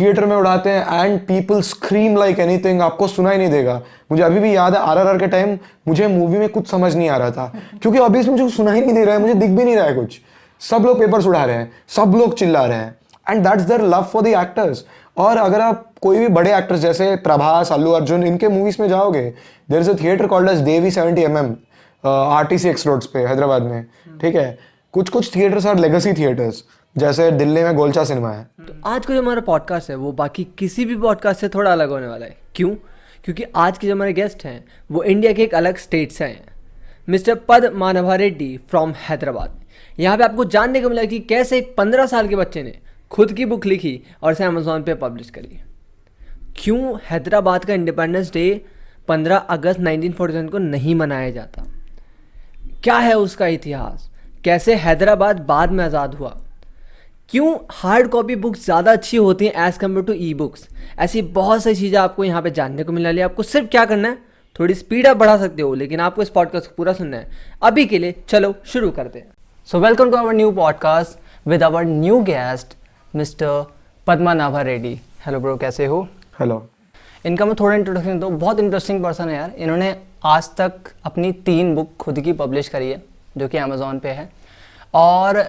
Theatre में उड़ाते हैं and people scream like anything, आपको सुना ही नहीं देगा। मुझे अभी भी याद है आरआरआर के टाइम मुझे मूवी में कुछ समझ नहीं आ रहा था क्योंकि ऑब्वियसली मुझे सुना ही नहीं दे रहा है, मुझे दिख भी नहीं रहा है कुछ। सब लोग पेपर्स उड़ा रहे हैं, सब लोग चिल्ला रहे हैं and that's their love for the actors. और अगर आप कोई भी बड़े एक्टर्स जैसे प्रभास, अल्लू अर्जुन, इनके मूवीज में जाओगे, there is a theatre called as Devi 70mm RTC X roads पे हैदराबाद में, ठीक है। कुछ कुछ थिएटर्स आर लेगेसी थिएटर्स, जैसे दिल्ली में गोलचा सिनेमा है। तो आज का जो हमारा पॉडकास्ट है वो बाकी किसी भी पॉडकास्ट से थोड़ा अलग होने वाला है। क्यों? क्योंकि आज के जो हमारे गेस्ट हैं वो इंडिया के एक अलग स्टेट से हैं, मिस्टर पद मानवा रेड्डी फ्रॉम हैदराबाद। यहाँ पे आपको जानने को मिला कि कैसे एक 15 साल के बच्चे ने खुद की बुक लिखी और इसे अमेजोन पे पब्लिश करी। क्यों हैदराबाद का इंडिपेंडेंस डे 15 अगस्त 1947 को नहीं मनाया जाता? क्या है उसका इतिहास? कैसे हैदराबाद बाद में आज़ाद हुआ? क्यों हार्ड कॉपी बुक्स ज़्यादा अच्छी होती हैं as compare to e books? ऐसी बहुत सारी चीज़ें आपको यहाँ पे जानने को मिलने वाली है। आपको सिर्फ क्या करना है, थोड़ी स्पीड अप बढ़ा सकते हो, लेकिन आपको इस पॉडकास्ट को पूरा सुनना है। अभी के लिए चलो शुरू करते हैं। So welcome to our new podcast with our new guest mister Padmanabha Reddy. Hello bro, कैसे हो? हेलो। इनका मैं थोड़ा इंट्रोडक्शन दूँ। बहुत इंटरेस्टिंग पर्सन है यार। इन्होंने आज तक अपनी 3 बुक खुद की पब्लिश करी है जो कि अमेज़ॉन पे है, और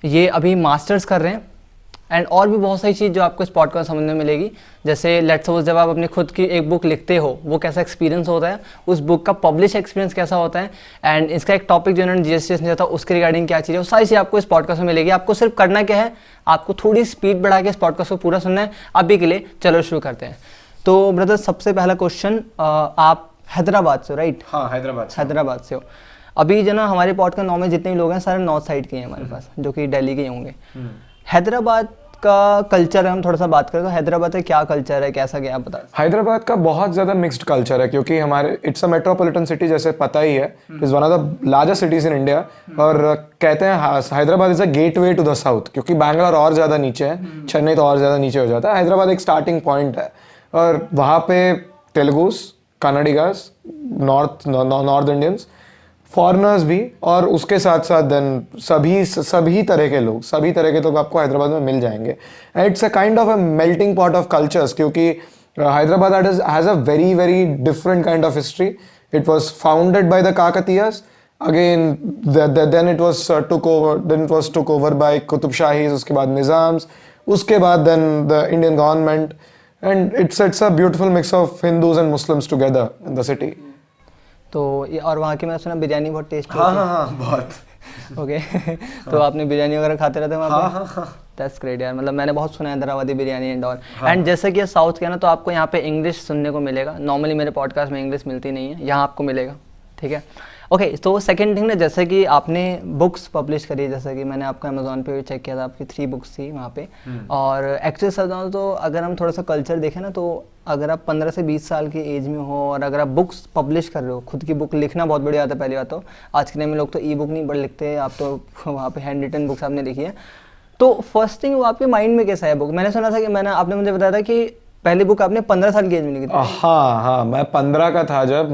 ये अभी मास्टर्स कर रहे हैं एंड और भी बहुत सारी चीज़ जो आपको इस पॉडकास्ट समझने में मिलेगी। जैसे लेट्स सपोज जब आप अपनी खुद की एक बुक लिखते हो वो कैसा एक्सपीरियंस होता है, उस बुक का पब्लिश एक्सपीरियंस कैसा होता है, एंड इसका एक टॉपिक जो इन्होंने जीएसटी दिया था उसके रिगार्डिंग क्या चीज़ है, वो सारी चीज़ आपको इस पॉडकास्ट में मिलेगी। आपको सिर्फ करना क्या है, आपको थोड़ी स्पीड बढ़ा के इस पॉडकास्ट को पूरा सुनना है। अभी के लिए चलो शुरू करते हैं। तो ब्रदर, सबसे पहला क्वेश्चन, आप हैदराबाद से, राइट? हाँ, हैदराबाद से हो। अभी जो ना हमारे पॉडकास्ट नॉर्थ में जितने भी लोग हैं सारे नॉर्थ साइड के हैं हमारे पास, जो कि दिल्ली के ही होंगे। हैदराबाद का कल्चर है, हम थोड़ा सा बात करें तो हैदराबाद का क्या कल्चर है, कैसा क्या, आप बता? हैदराबाद का बहुत ज़्यादा मिक्स्ड कल्चर है क्योंकि हमारे इट्स अ मेट्रोपॉलिटन सिटी, जैसे पता ही है, is one of the largest cities in India. और कहते हैं Hyderabad is a gateway to the south, क्योंकि बैंगलोर और ज़्यादा नीचे है, चेन्नई तो और ज़्यादा नीचे हो जाता है। हैदराबाद एक स्टार्टिंग पॉइंट है और वहाँ पे तेलुगुस, कन्नडिगास, नॉर्थ इंडियंस, फॉरेनर्स भी, और उसके साथ साथ देन सभी तरह के लोग आपको हैदराबाद में मिल जाएंगे। It's a kind of a melting pot of cultures, क्योंकि Hyderabad has a very very different kind of history. It was founded by the Kakatiyas, again then it was took over by Qutub Shahis, उसके बाद निज़ाम्स, उसके बाद then the Indian government, and it's a beautiful mix of Hindus and Muslims together in the city. तो और वहाँ की मैं सुना बिरयानी बहुत टेस्टी होती है। हाँ, बहुत। ओके। तो आपने बिरयानी वगैरह खाते रहते हैं वहाँ पे? हाँ। दैट्स ग्रेट यार। मतलब मैंने बहुत सुना है Hyderabadi biryani and all. And जैसे कि साउथ के ना, तो आपको यहाँ पे इंग्लिश सुनने को मिलेगा। नॉर्मली मेरे पॉडकास्ट में इंग्लिश मिलती नहीं है, यहाँ आपको मिलेगा, ठीक है? ओके, तो सेकंड थिंग ना, जैसे कि आपने बुक्स पब्लिश करी, जैसे कि मैंने आपका अमेजोन पे चेक किया था, आपकी 3 बुक्स थी वहाँ पे। और एक्चुअली सर तो अगर हम थोड़ा सा कल्चर देखें ना, तो अगर आप 15 से 20 साल की एज में हो और अगर आप बुक्स पब्लिश कर रहे हो, खुद की बुक लिखना बहुत बड़ी बात है। पहली बात तो आज के टाइम में लोग तो ई बुक नहीं बड़ लिखते, आप तो वहाँ पे हैंड रिटन बुक्स आपने लिखी है। तो फर्स्ट थिंग, वो आपके माइंड में कैसा है बुक? मैंने सुना था कि आपने मुझे बताया था कि पहली बुक आपने 15 साल की एज में लिखी थी। हाँ, मैं 15 का था जब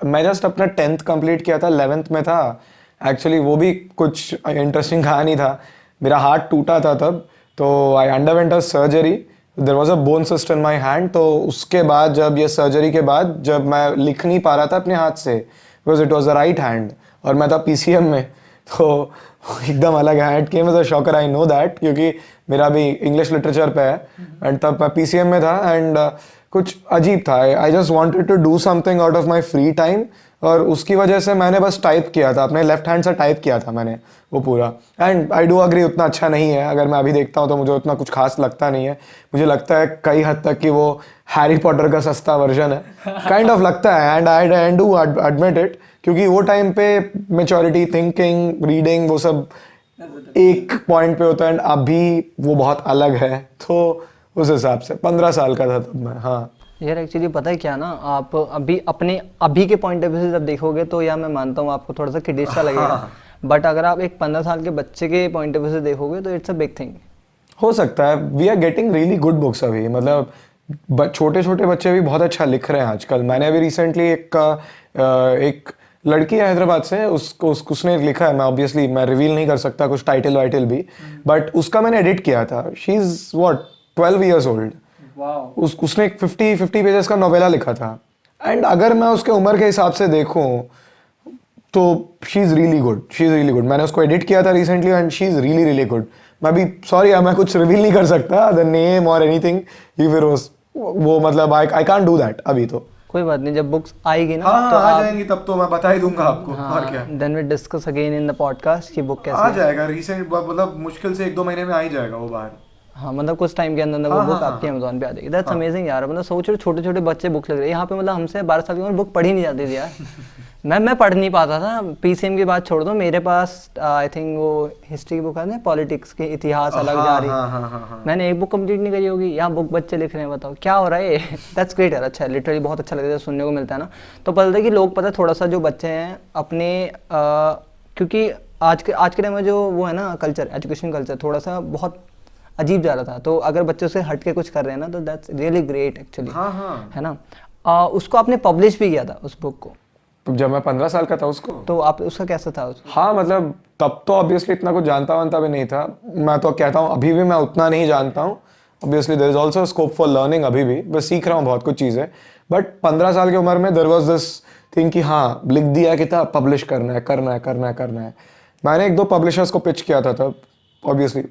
मैं जस्ट अपना 10th कंप्लीट किया था, 11th में था एक्चुअली। वो भी कुछ इंटरेस्टिंग कहानी था। मेरा हाथ टूटा था तब, तो I underwent a surgery, there was a bone cyst in my hand. तो उसके बाद जब ये सर्जरी के बाद जब मैं लिख नहीं पा रहा था अपने हाथ से, because it was a right hand और मैं था पीसीएम में, तो एकदम अलग है। It came as a shocker, I know that, क्योंकि मेरा भी इंग्लिश लिटरेचर पे है एंड तब मैं पीसीएम में था एंड कुछ अजीब था। I just wanted to do something out of my free time, और उसकी वजह से मैंने बस टाइप किया था, अपने लेफ्ट हैंड से टाइप किया था मैंने वो पूरा। एंड आई डू अग्री, उतना अच्छा नहीं है। अगर मैं अभी देखता हूँ तो मुझे उतना कुछ खास लगता नहीं है। मुझे लगता है कई हद तक कि वो हैरी पॉटर का सस्ता वर्जन है, काइंड ऑफ लगता है। And I do admit it, क्योंकि वो टाइम पे मेच्योरिटी, थिंकिंग, रीडिंग, वो सब एक पॉइंट पे होता है एंड अभी वो बहुत अलग है। तो उस हिसाब से 15 साल का था तब मैं। हाँ यार, एक्चुअली पता है क्या ना, आप अभी के पॉइंट ऑफ व्यू से जब देखोगे तो यार मैं मानता हूँ आपको थोड़ा सा किडिश सा लगेगा, बट अगर आप एक 15 साल के बच्चे के पॉइंट ऑफ व्यू से देखोगे तो इट्स अ बिग थिंग। हो सकता है। We are getting really good books अभी, मतलब छोटे छोटे बच्चे भी बहुत अच्छा लिख रहे हैं आजकल। मैंने अभी रिसेंटली एक लड़की है हैदराबाद से, उसने लिखा है, मैं ऑब्वियसली मैं रिवील नहीं कर सकता कुछ टाइटल वाइटल भी, बट उसका मैंने एडिट किया था। She is what 12 years old. उसने एक 50 पेजेस का नोवेला लिखा था. एंड अगर मैं उसके उम्र के हिसाब से देखूं तो शी इज़ रियली गुड. मैंने उसको एडिट किया था recently and she is really good. मैं भी सॉरी मैं कुछ रिवील नहीं कर सकता द नेम और एनीथिंग. फिर वो मतलब आई कांट डू दैट अभी तो. कोई बात नहीं, जब बुक्स आएगी ना हाँ तो आ आप जाएंगी तब तो मैं बता ही दूंगा आपको. और क्या then we discuss again in the podcast कि बुक कैसी आ है. जाएगा रिसेंट मतलब मुश्किल से 1-2 महीने में आ ही जाएगा वो बाहर. हाँ मतलब कुछ टाइम के अंदर वो हाँ, बुक हाँ, आपके हाँ. अमेजोन पे आ जाएगी. दैट्स अमेजिंग यार. मतलब सोच रहे छोटे छोटे बच्चे बुक्स लग रहे हैं यहाँ पे. मतलब हमसे 12 साल की उम्र बुक पढ़ी नहीं जाती थी यार. मैं पढ़ नहीं पाता था. पीसीएम की बात छोड़ दो, मेरे पास आई थिंक वो हिस्ट्री की बुक है ना, पॉलिटिक्स के इतिहास अलग जा रही. मैंने एक बुक कंप्लीट नहीं करी होगी. यहाँ बुक बच्चे लिख रहे हैं, बताओ क्या हो रहा है. दैट्स ग्रेट यार. अच्छा है, लिटरली बहुत अच्छा लगता है सुनने को मिलता है ना. तो पता है कि लोग पता है थोड़ा सा जो बच्चे हैं अपने क्योंकि आज के टाइम में जो वो है ना कल्चर, एजुकेशन कल्चर थोड़ा सा बहुत अजीब जा रहा था. तो अगर बच्चों से हट के कुछ कर रहे हैं ना तो दैट्स रियली ग्रेट एक्चुअली. है ना. उसको आपने पब्लिश भी किया था उस बुक को जब मैं 15 साल का था उसको. तो आप उसका कैसा था उसको? हाँ मतलब तब तो ऑब्वियसली इतना कुछ जानता वानता भी नहीं था. मैं तो कहता हूँ अभी भी मैं उतना नहीं जानता हूँ. Obviously there is also scope for learning. अभी भी बस सीख रहा हूँ बहुत कुछ चीज़ें. बट 15 साल की उम्र में देयर वाज दिस थिंग कि हाँ लिख दिया किताब, पब्लिश करना है. मैंने 1-2 पब्लिशर्स को पिच किया था तब. ऑब्वियसली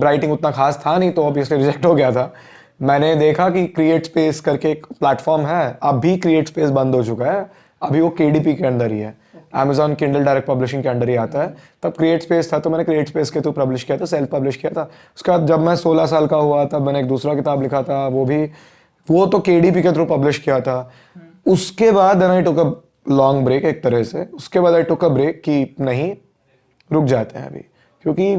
राइटिंग उतना खास था नहीं तो ऑब्वियसली रिजेक्ट हो गया था. मैंने देखा कि क्रिएट स्पेस करके एक प्लेटफॉर्म है. अभी क्रिएट स्पेस बंद हो चुका है. अभी वो केडीपी के अंदर ही है. Amazon किंडल डायरेक्ट पब्लिशिंग के अंडर ही आता है. तब क्रिएट स्पेस था तो मैंने क्रिएट स्पेस के थ्रू पब्लिश किया था, सेल्फ पब्लिश किया था. उसके बाद जब मैं 16 साल का हुआ तब मैंने एक दूसरा किताब लिखा था. वो तो केडीपी के थ्रू पब्लिश किया था. उसके बाद then I took a long break एक तरह से. उसके बाद आई टुक अ ब्रेक कि नहीं रुक जाते हैं अभी, क्योंकि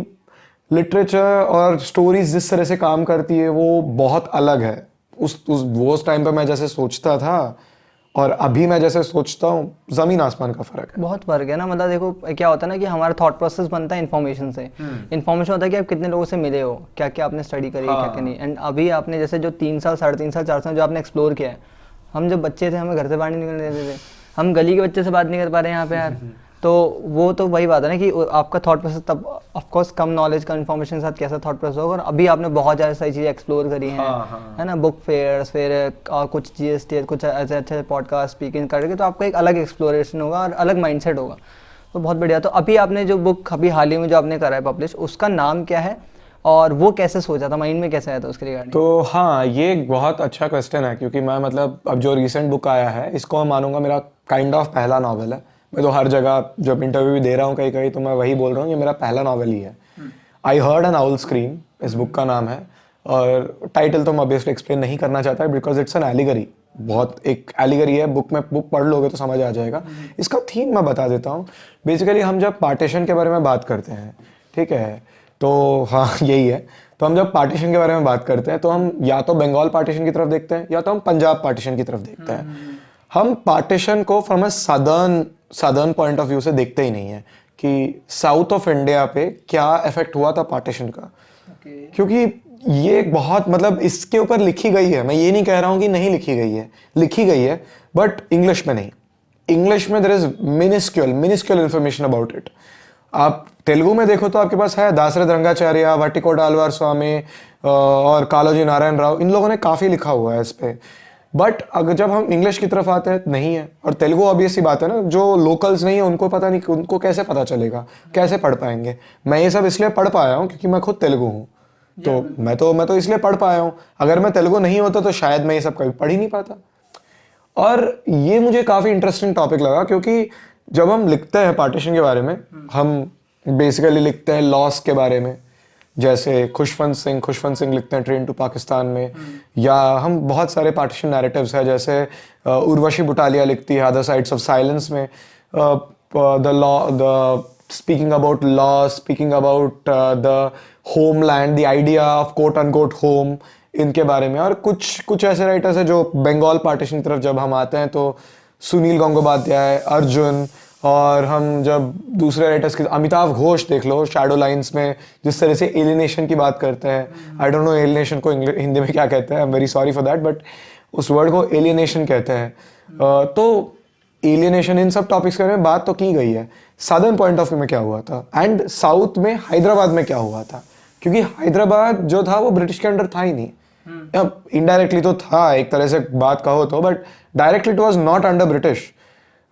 लिटरेचर और स्टोरीज जिस तरह से काम करती है वो बहुत अलग है. उस टाइम पे मैं जैसे सोचता था और अभी मैं जैसे सोचता हूँ जमीन आसमान का फर्क है. बहुत फर्क है ना. मतलब देखो क्या होता है ना कि हमारा थॉट प्रोसेस बनता है इन्फॉर्मेशन से. इन्फॉर्मेशन होता है कि आप कितने लोगों से मिले हो, क्या क्या आपने स्टडी करी है, क्या क्या नहीं. एंड अभी आपने जैसे जो 3 साल 3.5 साल 4 साल जो आपने एक्सप्लोर किया है. हम जब बच्चे थे हमें घर से बाहर नहीं निकलने देते थे. हम गली के बच्चे से बात नहीं कर पा रहे हैं यहाँ पे यार. तो वो तो वही बात है ना कि आपका थॉट प्रोसेस तब ऑफकोर्स कम नॉलेज का इन्फॉर्मेशन के साथ कैसा थॉट प्रोसेस होगा. और अभी आपने बहुत ज़्यादा सारी चीज़ें एक्सप्लोर करी हैं. है ना. बुक फेयर्स फिर और कुछ जीएसटी कुछ ऐसे अच्छे पॉडकास्ट स्पीकिंग करके तो आपका एक अलग एक्सप्लोरेशन होगा और अलग माइंडसेट होगा. तो बहुत बढ़िया. तो अभी आपने जो बुक अभी हाल ही में जो आपने करा है पब्लिश, उसका नाम क्या है और वो कैसे सोचा था, माइंड में कैसे आया था उसके रिगार्डिंग? तो हाँ ये एक बहुत अच्छा क्वेश्चन है क्योंकि मैं मतलब अब जो रिसेंट बुक आया है इसको मैं मानूंगा मेरा काइंड ऑफ पहला नॉवेल है. मैं तो हर जगह जब इंटरव्यू भी दे रहा हूँ कहीं कहीं तो मैं वही बोल रहा हूँ ये मेरा पहला नॉवेल ही है. I heard N owl scream इस बुक का नाम है. और टाइटल तो मैं ऑब्वियसली एक्सप्लेन नहीं करना चाहता बिकॉज इट्स एन एलिगरी. बहुत एक एलिगरी है. बुक पढ़ लोगे तो समझ आ जाएगा. इसका थीम मैं बता देता हूँ. बेसिकली हम जब पार्टीशन के बारे में बात करते हैं, ठीक है, तो हाँ यही है. तो हम जब पार्टीशन के बारे में बात करते हैं तो हम या तो बंगाल पार्टीशन की तरफ देखते हैं या तो हम पंजाब पार्टीशन की तरफ देखते हैं. हम पार्टीशन को from a southern point of view से देखते ही नहीं है कि साउथ ऑफ इंडिया पे क्या इफेक्ट हुआ था पार्टीशन का. क्योंकि ये बहुत मतलब इसके ऊपर लिखी गई है. मैं ये नहीं कह रहा हूँ कि नहीं लिखी गई है बट इंग्लिश में नहीं. इंग्लिश में there is minuscule information about it. आप तेलुगु में देखो तो आपके पास है दासरथ रंगाचार्य, वाटिकोटा आलवार स्वामी और कालोजी नारायण राव. इन लोगों ने काफ़ी लिखा हुआ है इस पे. बट अगर जब हम इंग्लिश की तरफ आते हैं नहीं है. और तेलुगु ऑब्वियस सी बात है ना, जो लोकल्स नहीं है उनको पता नहीं, उनको कैसे पता चलेगा, कैसे पढ़ पाएंगे. मैं ये सब इसलिए पढ़ पाया हूँ क्योंकि मैं खुद तेलुगु हूँ. तो मैं तो इसलिए पढ़ पाया हूँ. अगर मैं तेलुगु नहीं होता तो शायद मैं ये सब कभी पढ़ ही नहीं पाता. और ये मुझे काफ़ी इंटरेस्टिंग टॉपिक लगा क्योंकि जब हम लिखते हैं पार्टीशन के बारे में हम बेसिकली लिखते हैं लॉस के बारे में. जैसे खुशवंत सिंह लिखते हैं ट्रेन टू पाकिस्तान में. या हम बहुत सारे पार्टीशन नैरेटिव्स हैं जैसे उर्वशी बुटालिया लिखती है अदर साइड्स ऑफ साइलेंस में the speaking about law, speaking about the homeland, the idea of quote unquote home, इनके बारे में. और कुछ ऐसे राइटर्स हैं जो बंगाल पार्टीशन की तरफ जब हम आते हैं तो सुनील गंगोपाध्याय, अर्जुन. और हम जब दूसरे राइटर्स के अमिताभ घोष देख लो शैडो लाइन्स में जिस तरह से एलिनेशन की बात करते हैं. आई डोंट नो एलिनेशन को हिंदी में क्या कहते हैं. आई am very sorry for that but उस वर्ड को एलिनेशन कहते हैं. तो एलिनेशन इन सब टॉपिक्स के बारे में बात तो की गई है. सदर्न पॉइंट ऑफ व्यू में क्या हुआ था एंड साउथ में हैदराबाद में क्या हुआ था, क्योंकि हैदराबाद जो था वो ब्रिटिश के अंडर था ही नहीं। अब इनडायरेक्टली तो था एक तरह से बात कहो तो, but directly it was not under British.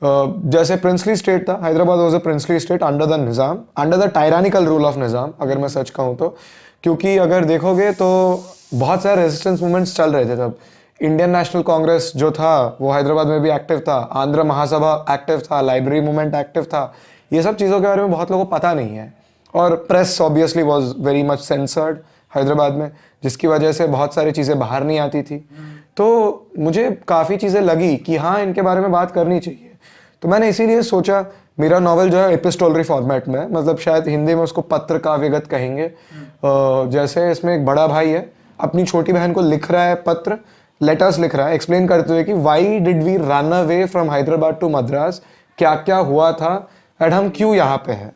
जैसे प्रिंसली स्टेट था, Hyderabad was a princely state under the Nizam, under the tyrannical rule of Nizam, अगर मैं सच कहूँ तो। क्योंकि अगर देखोगे तो बहुत सारे रेजिस्टेंस मूवमेंट्स चल रहे थे तब। इंडियन नेशनल कांग्रेस जो था वो हैदराबाद में भी एक्टिव था, आंध्र महासभा एक्टिव था, लाइब्रेरी मूवमेंट एक्टिव था। ये सब चीज़ों के बारे में बहुत लोगों को पता नहीं है। और press obviously was very much censored Hyderabad में, जिसकी वजह से बहुत सारी चीज़ें बाहर नहीं आती थी। तो मुझे काफ़ी चीज़ें लगी कि हाँ, इनके बारे में बात करनी चाहिए। तो मैंने इसीलिए सोचा, मेरा नॉवल जो है एपिस्टोलरी फॉर्मेट में है, मतलब शायद हिंदी में उसको पत्र काव्यगत कहेंगे। जैसे इसमें एक बड़ा भाई है, अपनी छोटी बहन को लिख रहा है पत्र, लेटर्स लिख रहा है, एक्सप्लेन करते हुए कि why did we run away from Hyderabad to Madras, क्या क्या हुआ था एंड हम क्यों यहाँ पे हैं।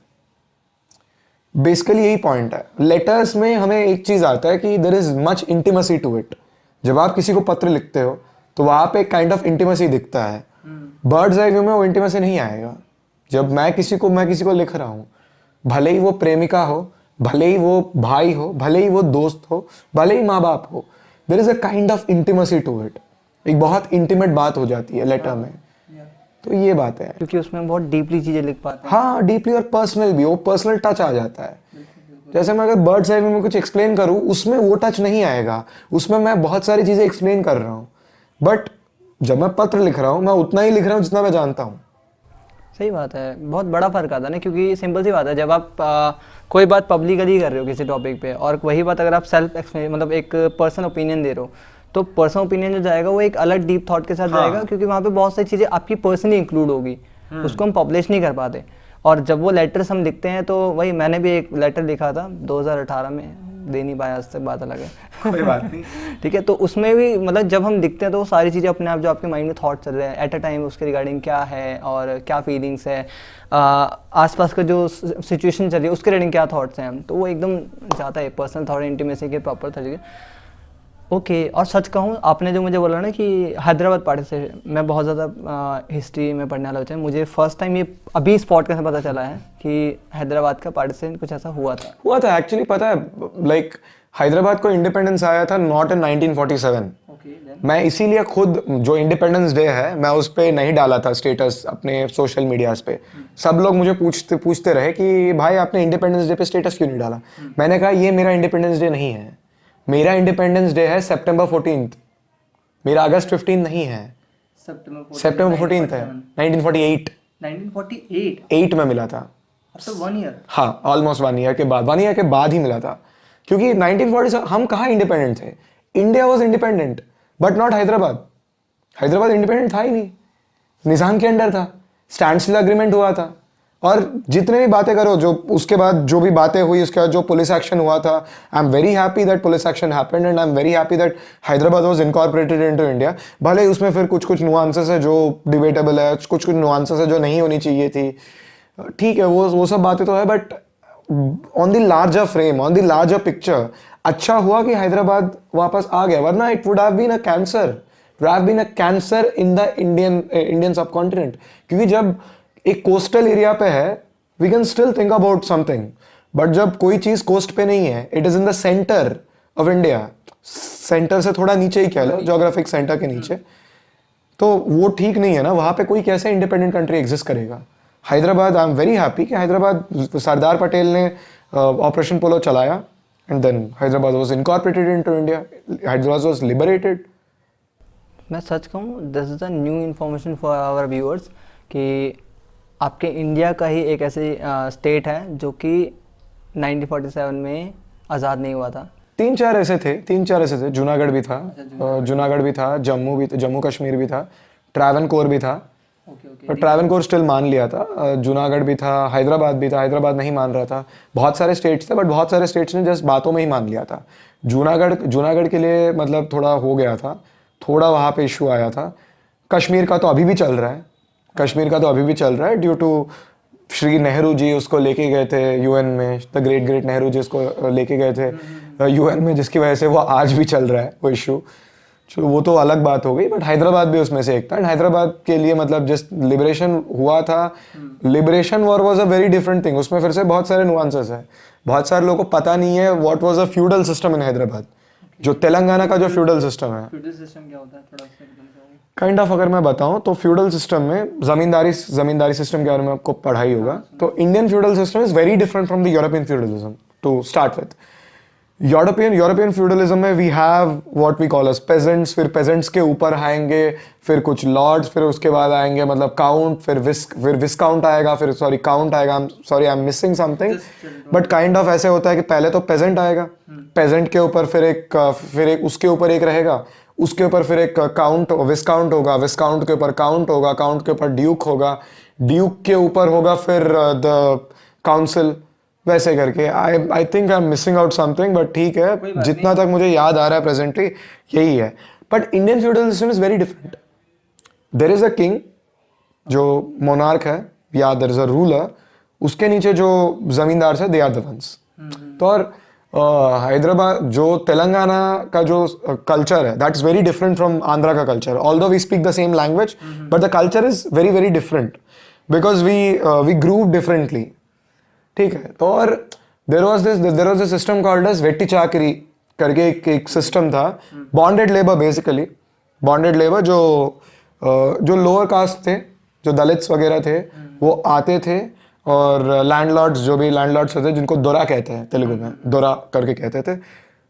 बेसिकली यही पॉइंट है। लेटर्स में हमें एक चीज़ आता है कि there is much intimacy to it. जब आप किसी को पत्र लिखते हो तो वहाँ पे काइंड ऑफ इंटीमेसी दिखता है। बर्ड्स आई व्यू में वो इंटीमेसी नहीं आएगा। जब मैं किसी को लिख रहा हूँ, भले ही वो प्रेमिका हो, भले ही वो भाई हो, भले ही वो दोस्त हो, भले ही माँ बाप हो, there is a kind of intimacy to it. एक बहुत इंटीमेट बात हो जाती है लेटर में। तो ये बात है, क्योंकि उसमें बहुत डीपली चीजें लिख पाते हैं। हाँ, डीपली और पर्सनल भी, वो पर्सनल टच आ जाता है। जैसे मैं अगर बर्ड्स आई व्यू में कुछ एक्सप्लेन करूँ, उसमें वो टच नहीं आएगा। उसमें मैं बहुत सारी चीज़ें एक्सप्लेन कर रहा हूँ, बट जब मैं पत्र लिख रहा हूँ, मैं उतना ही लिख रहा हूँ जितना मैं जानता हूँ। सही बात है, बहुत बड़ा फर्क आता है ना, क्योंकि सिंपल सी बात है, जब आप कोई बात पब्लिकली कर रहे हो किसी टॉपिक पे, और वही बात अगर आप सेल्फ एक्सप्लेन मतलब एक पर्सनल ओपिनियन दे रहे हो, तो पर्सनल ओपिनियन जो जाएगा वो एक अलग डीप थॉट के साथ जाएगा, क्योंकि वहाँ पे बहुत सारी चीज़ें आपकी पर्सनली इंक्लूड होगी, उसको हम पब्लिश नहीं कर पाते। और जब वो लेटर्स हम लिखते हैं, तो वही मैंने भी एक लेटर लिखा था 2018 में, दे नहीं पाया, उससे बात अलग है, कोई बात नहीं। ठीक है। तो उसमें भी मतलब जब हम लिखते हैं तो वो सारी चीज़ें अपने आप जो आपके माइंड में थॉट चल रहे हैं एट अ टाइम, उसके रिगार्डिंग क्या है और क्या फीलिंग्स है, आसपास का जो सिचुएशन चल रही है उसके रिगार्डिंग क्या थॉट्स हैं, तो वो एकदम जाता है पर्सनल थॉट, इंटीमेसी के प्रॉपर तरीके। ओके। और सच कहूँ, आपने जो मुझे बोला ना कि हैदराबाद पार्टी से, मैं बहुत ज़्यादा हिस्ट्री में पढ़ने वाला बच्चा हूँ, मुझे फर्स्ट टाइम ये अभी इस पॉडकास्ट में पता चला है कि हैदराबाद का पार्टी से कुछ ऐसा हुआ था। एक्चुअली पता है, लाइक हैदराबाद को इंडिपेंडेंस आया था नॉट इन 1947। मैं इसीलिए खुद जो इंडिपेंडेंस डे है, मैं उस पर नहीं डाला था स्टेटस अपने सोशल मीडियाज पे। सब लोग मुझे पूछते रहे कि भाई आपने इंडिपेंडेंस डे पे स्टेटस क्यों नहीं डाला। मैंने कहा ये मेरा इंडिपेंडेंस डे नहीं है, मेरा इंडिपेंडेंस डे है सितंबर 14, मेरा अगस्त 15 नहीं है, सितंबर 14 है। 1948 8 में मिला था। हाँ, ऑलमोस्ट 1 ईयर के बाद, 1 ईयर के बाद ही मिला था। क्योंकि 1947 हम कहाँ इंडिपेंडेंट थे, India was independent but not Hyderabad. Hyderabad independent था ही नहीं, निज़ाम के अंडर था, स्टैंड स्टिल अग्रीमेंट हुआ था। और जितने भी बातें करो, जो उसके बाद जो भी बातें हुई, उसके बाद जो पुलिस एक्शन हुआ था, आई am very happy that police action happened and I am very happy that Hyderabad was incorporated into India. भले ही उसमें फिर कुछ नुआंसेस है जो डिबेटेबल है, कुछ नुआंसेस है जो नहीं होनी चाहिए थी, ठीक है, वो सब बातें तो है, but on the larger frame, on the larger picture, अच्छा हुआ कि हैदराबाद वापस आ गया, वरना it would have been a cancer in the Indian subcontinent. क्योंकि जब एक कोस्टल एरिया पे है, we can still think about something, but जब कोई चीज कोस्ट पे नहीं है, it is in the centre of India, centre से थोड़ा नीचे ही कह लो, ज्योग्राफिक सेंटर के नीचे, तो वो ठीक नहीं है ना। वहां पे कोई कैसे इंडिपेंडेंट कंट्री एग्जिस्ट करेगा। Hyderabad, I am very happy कि हैदराबाद, सरदार पटेल ने ऑपरेशन पोलो चलाया and then Hyderabad was incorporated into India, Hyderabad was liberated. मैं सच कहूँ, this is a new information for our viewers कि आपके इंडिया का ही एक ऐसी स्टेट है जो कि 1947 में आज़ाद नहीं हुआ था। 3-4 ऐसे थे। जूनागढ़ भी था, जम्मू कश्मीर भी था, ट्रैवनकोर भी था। पर ट्रैवनकोर स्टिल मान लिया था। जूनागढ़ भी था, हैदराबाद भी था, हैदराबाद नहीं मान रहा था। बहुत सारे स्टेट्स थे, बट बहुत सारे स्टेट्स ने जस्ट बातों में ही मान लिया था। जूनागढ़ के लिए मतलब थोड़ा हो गया था, थोड़ा वहाँ पे इशू आया था। कश्मीर का तो अभी भी चल रहा है, ड्यू टू श्री नेहरू जी उसको लेके गए थे यूएन में, द ग्रेट नेहरू जी उसको लेके गए थे यूएन में, जिसकी वजह से वो आज भी चल रहा है वो इशू। चलो वो तो अलग बात हो गई, बट हैदराबाद भी उसमें से एक था। एंड हैदराबाद के लिए मतलब जिस लिबरेशन हुआ था, liberation war was a very different thing. उसमें फिर से बहुत सारे नुआंसेस हैं, बहुत सारे लोगों को पता नहीं है what was a feudal system in Hyderabad, जो तेलंगाना का जो फ्यूडल सिस्टम है। फ्यूडल सिस्टम क्या होता है, थोड़ा सा एकदम से? काइंड ऑफ अगर मैं बताऊं तो फ्यूडल सिस्टम में जमींदारी सिस्टम के बारे में आपको पढ़ाई होगा। तो Indian feudal system is very different from the European feudalism to start with. European feudalism में we have what we call as peasants, फिर पेजेंट्स के ऊपर आएंगे फिर कुछ लॉर्ड्स, फिर उसके बाद आएंगे मतलब काउंट, फिर विस्काउंट आएगा, फिर सॉरी काउंट आएगा, I am missing something, but kind of ऐसे होता है कि पहले तो पेजेंट आएगा, पेजेंट के ऊपर फिर एक उसके ऊपर एक रहेगा, उसके ऊपर फिर एक काउंट विस्काउंट होगा, विस्काउंट के ऊपर काउंट होगा, काउंट के ऊपर ड्यूक होगा, ड्यूक के ऊपर होगा फिर द काउंसिल, वैसे करके। I think I am missing out something, but ठीक है, जितना तक मुझे याद आ रहा है प्रेजेंटली यही है। But Indian feudal system is very different. There is a king जो मोनार्क है, या देर इज अ रूलर, उसके नीचे जो जमींदार है दे आर द वंस। तो और हैदराबाद जो तेलंगाना का जो कल्चर है that is very different from Andhra का culture. Although we speak the same language but the culture is very very different because we grew differently. ठीक है, तो और there was this system called as vetti chakri करके एक सिस्टम था, bonded labour basically. Bonded labour जो लोअर कास्ट थे, जो दलित्स वगैरह थे, वो आते थे और लैंडलॉर्ड्स, जो भी लैंडलॉर्ड्स होते जिनको दोरा कहते हैं तेलुगु में, दोरा करके कहते थे,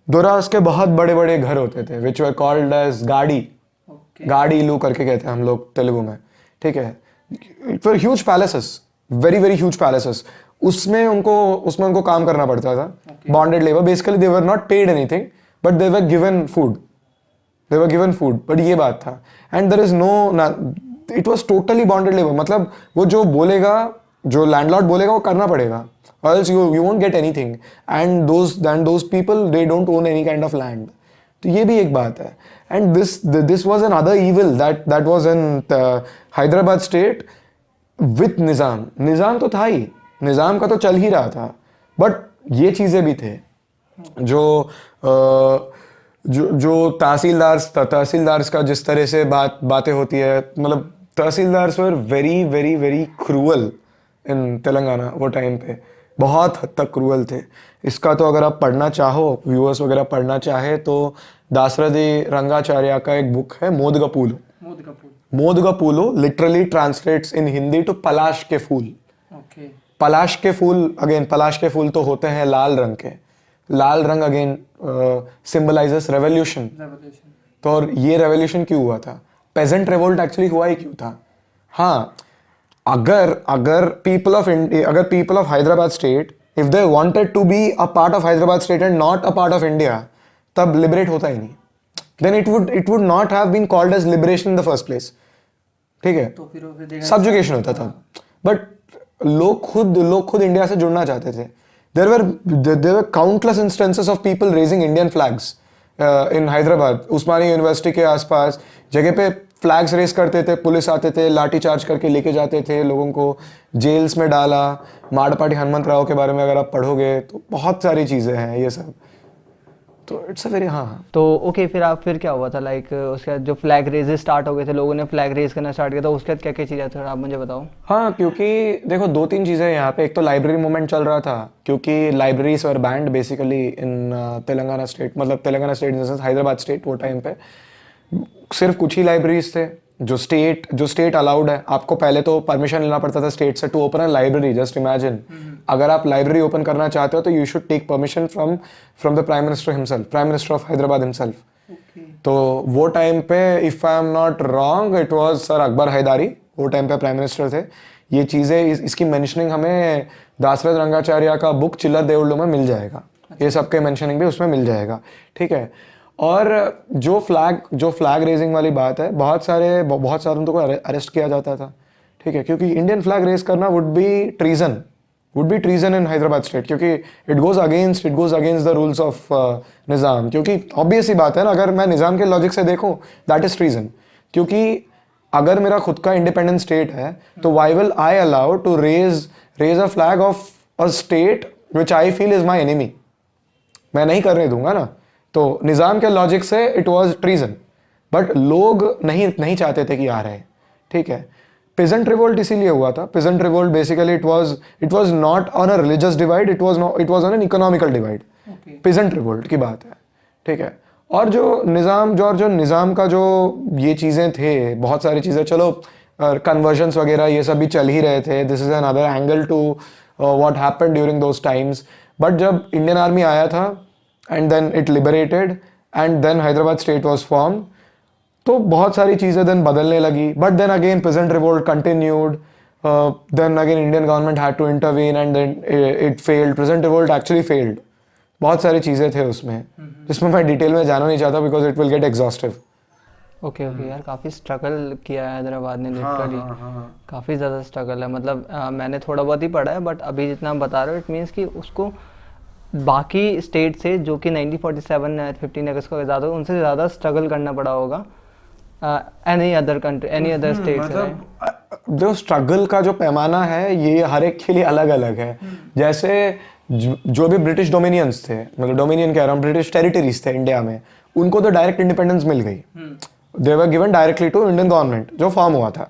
दोरा उसके बहुत बड़े बड़े घर होते थे विच वर कॉल्ड एज गाड़ी इलू करके कहते हैं हम लोग तेलुगु में। ठीक है, it were huge palaces, very very huge palaces. उसमें उनको काम करना पड़ता था, bonded labour basically. They were not paid anything but they were given food, but ये बात था। And there is no, it was totally bonded labour, मतलब वो जो बोलेगा, जो लैंडलॉर्ड बोलेगा वो करना पड़ेगा, or else you won't get anything, and those people they don't own any kind of land. तो ये भी एक बात है। and this was another evil that was in Hyderabad state with निज़ाम तो था ही, निज़ाम का तो चल ही रहा था, बट ये चीज़ें भी थे जो तहसीलदार्स का जिस तरह से बातें होती है, मतलब tehsildars were very very very cruel in Telangana वो टाइम पे, बहुत हद तक क्रूअल थे। इसका तो अगर आप पढ़ना चाहो, व्यूअर्स वगैरह पढ़ना चाहे, तो दासरथी रंगाचार्य का एक बुक है Modagapulu literally translates in Hindi to पलाश के फूल। पलाश के फूल, अगेन पलाश के फूल तो होते हैं लाल रंग के, लाल रंग अगेन सिंबलाइजेस रेवोल्यूशन। तो और ये रेवोल्यूशन क्यों हुआ था, पेजेंट रिवोल्ट एक्चुअली हुआ ही क्यों था? हाँ, अगर people of Hyderabad state if they wanted to be a part of Hyderabad state and not a part of India, तब लिबरेट होता ही नहीं, then it would not have been called as liberation in the first place. ठीक है, तो फिर subjugation होता था। बट लोग खुद इंडिया से जुड़ना चाहते थे। There were countless instances of people raising Indian flags in Hyderabad. Osmania university के आसपास जगह पे फ्लैग्स रेस करते थे, पुलिस आते थे, लाठी चार्ज करके लेके जाते थे, लोगों को जेल्स में डाला। माड़पाटी हनुमंत राव के बारे में अगर आप पढ़ोगे तो बहुत सारी चीज़ें हैं ये सब। तो इट्स अ वेरी, हाँ। तो ओके, फिर क्या हुआ था, लाइक उसके बाद जो फ्लैग रेजेस स्टार्ट हो गए थे, लोगों ने फ्लैग रेज करना स्टार्ट किया था, उसके बाद क्या क्या चीज़ें थोड़ा आप मुझे बताओ। हाँ, क्योंकि देखो 2-3 चीज़ें यहाँ पे। एक तो लाइब्रेरी मूवमेंट चल रहा था, क्योंकि libraries were banned basically in Telangana state, मतलब Telangana state in the sense Hyderabad state. वो टाइम पे सिर्फ कुछ ही लाइब्रेरीज थे जो स्टेट अलाउड है। आपको पहले तो परमिशन लेना पड़ता था स्टेट से to open a library. Just imagine, अगर आप लाइब्रेरी ओपन करना चाहते हो तो you should take permission from the prime minister himself, prime minister of Hyderabad himself. तो वो टाइम पे if I am not wrong it was sir Akbar Hydari, वो टाइम पे प्राइम मिनिस्टर थे। ये चीज़ें इसकी मेंशनिंग हमें दासरथ रंगाचार्य का बुक चिल्लर देवुल्लू में मिल जाएगा। ये सबके मेंशनिंग भी उसमें मिल जाएगा। ठीक है, और जो फ्लैग रेजिंग वाली बात है, बहुत सारे उनको अरेस्ट किया जाता था। ठीक है, क्योंकि इंडियन फ्लैग रेज करना would be treason in Hyderabad state, क्योंकि it goes against the rules of Nizam. क्योंकि ऑब्वियस ही बात है ना, अगर मैं निज़ाम के लॉजिक से देखूं दैट इज ट्रीजन। क्योंकि अगर मेरा खुद का इंडिपेंडेंट स्टेट है तो why will I allow to raise a flag of a state which I feel is my enemy? मैं नहीं करने दूंगा ना। तो निज़ाम के लॉजिक से इट वाज ट्रीजन। बट लोग नहीं चाहते थे कि आ रहे, ठीक है। पेजेंट रिवोल्ट इसीलिए हुआ था। Peasant revolt basically it was not on a religious divide, it was on an economical divide. Peasant revolt की बात है, ठीक है। और जो निज़ाम का जो ये चीज़ें थे, बहुत सारी चीज़ें, चलो कन्वर्जन्स वगैरह ये सब भी चल ही रहे थे। This is another angle to what happened during those times. But जब इंडियन आर्मी आया था and then it liberated and then Hyderabad state was form, तो बहुत सारी चीज़ें देन बदलने लगी। But then again peasant revolt continued, then again Indian government had to intervene and then it failed. Peasant revolt actually failed. बहुत सारी चीज़ें थे उसमें जिसमें मैं डिटेल में जाना नहीं चाहता because it will get exhaustive. Okay यार, काफ़ी स्ट्रगल किया है हैदराबाद ने लिटरली। काफ़ी ज़्यादा स्ट्रगल है। मतलब मैंने थोड़ा बहुत ही पढ़ा है, बट अभी जितना आप बता रहे हो इट मीन्स कि उसको बाकी स्टेट से, जो कि 1947 15 अगस्त को आज़ाद हो, उनसे ज़्यादा स्ट्रगल करना पड़ा होगा any other country, any other state से। मतलब जो स्ट्रगल का जो पैमाना है ये हर एक के लिए अलग अलग है। जैसे जो भी ब्रिटिश डोमिनियंस थे, मतलब डोमिनियन कह रहा हूँ, ब्रिटिश टेरिटरीज थे इंडिया में, उनको तो डायरेक्ट इंडिपेंडेंस मिल गई। They were given directly to Indian government जो फॉर्म हुआ था,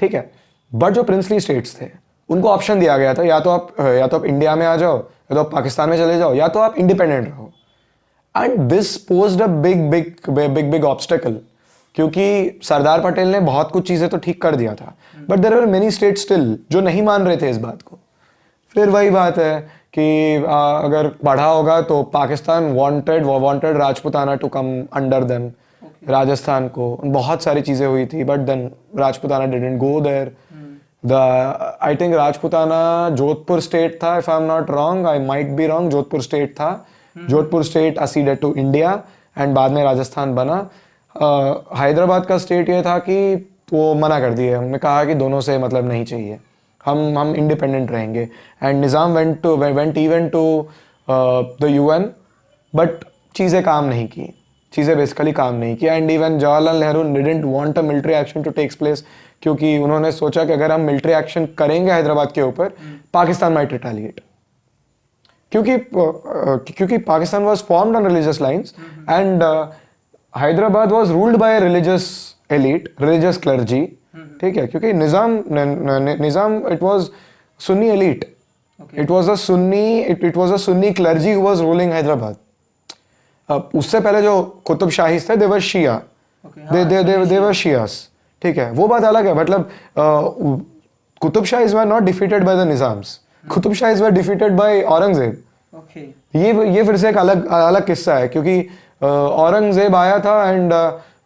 ठीक है। बट जो प्रिंसली स्टेट्स थे उनको ऑप्शन दिया गया था, या तो आप इंडिया में आ जाओ, या तो आप पाकिस्तान में चले जाओ, या तो आप इंडिपेंडेंट रहो। And this posed a big obstacle, क्योंकि सरदार पटेल ने बहुत कुछ चीज़ें तो ठीक कर दिया था, but there are many state still जो नहीं मान रहे थे इस बात को। फिर वही बात है कि अगर पढ़ा होगा तो Pakistan wanted Rajputana to come under them. Rajasthan को बहुत सारी चीज़ें हुई थी, but then Rajputana didn't go there. I think Rajputana Jodhpur state था, if I am not wrong, I might be wrong, Jodhpur state था। Jodhpur state acceded to India and बाद में राजस्थान बना। हैदराबाद का स्टेट ये था कि वो मना कर दिए, हमने कहा कि दोनों से मतलब नहीं चाहिए, हम इंडिपेंडेंट रहेंगे। And Nizam went even to the UN, but चीज़ें काम नहीं की, चीज़ें बेसिकली काम नहीं की। And even Jawaharlal Nehru didn't want a military action to takes place, क्योंकि उन्होंने सोचा कि अगर हम मिलिट्री एक्शन करेंगे हैदराबाद के ऊपर, पाकिस्तान माइट रिटेलिएट। क्योंकि Pakistan was formed on religious lines and Hyderabad was ruled by religious elite, religious clergy, ठीक है। क्योंकि Nizam it was Sunni elite, it was a Sunni clergy who was ruling Hyderabad. उससे पहले जो कुतुब शाहीस थे, दे वर शिया, दे वर शियास, ठीक है। वो बात अलग है। मतलब Qutub Shahis were not defeated by the Nizams, Qutub Shahis were defeated by Aurangzeb. ये फिर से एक अलग किस्सा है, क्योंकि औरंगजेब आया था and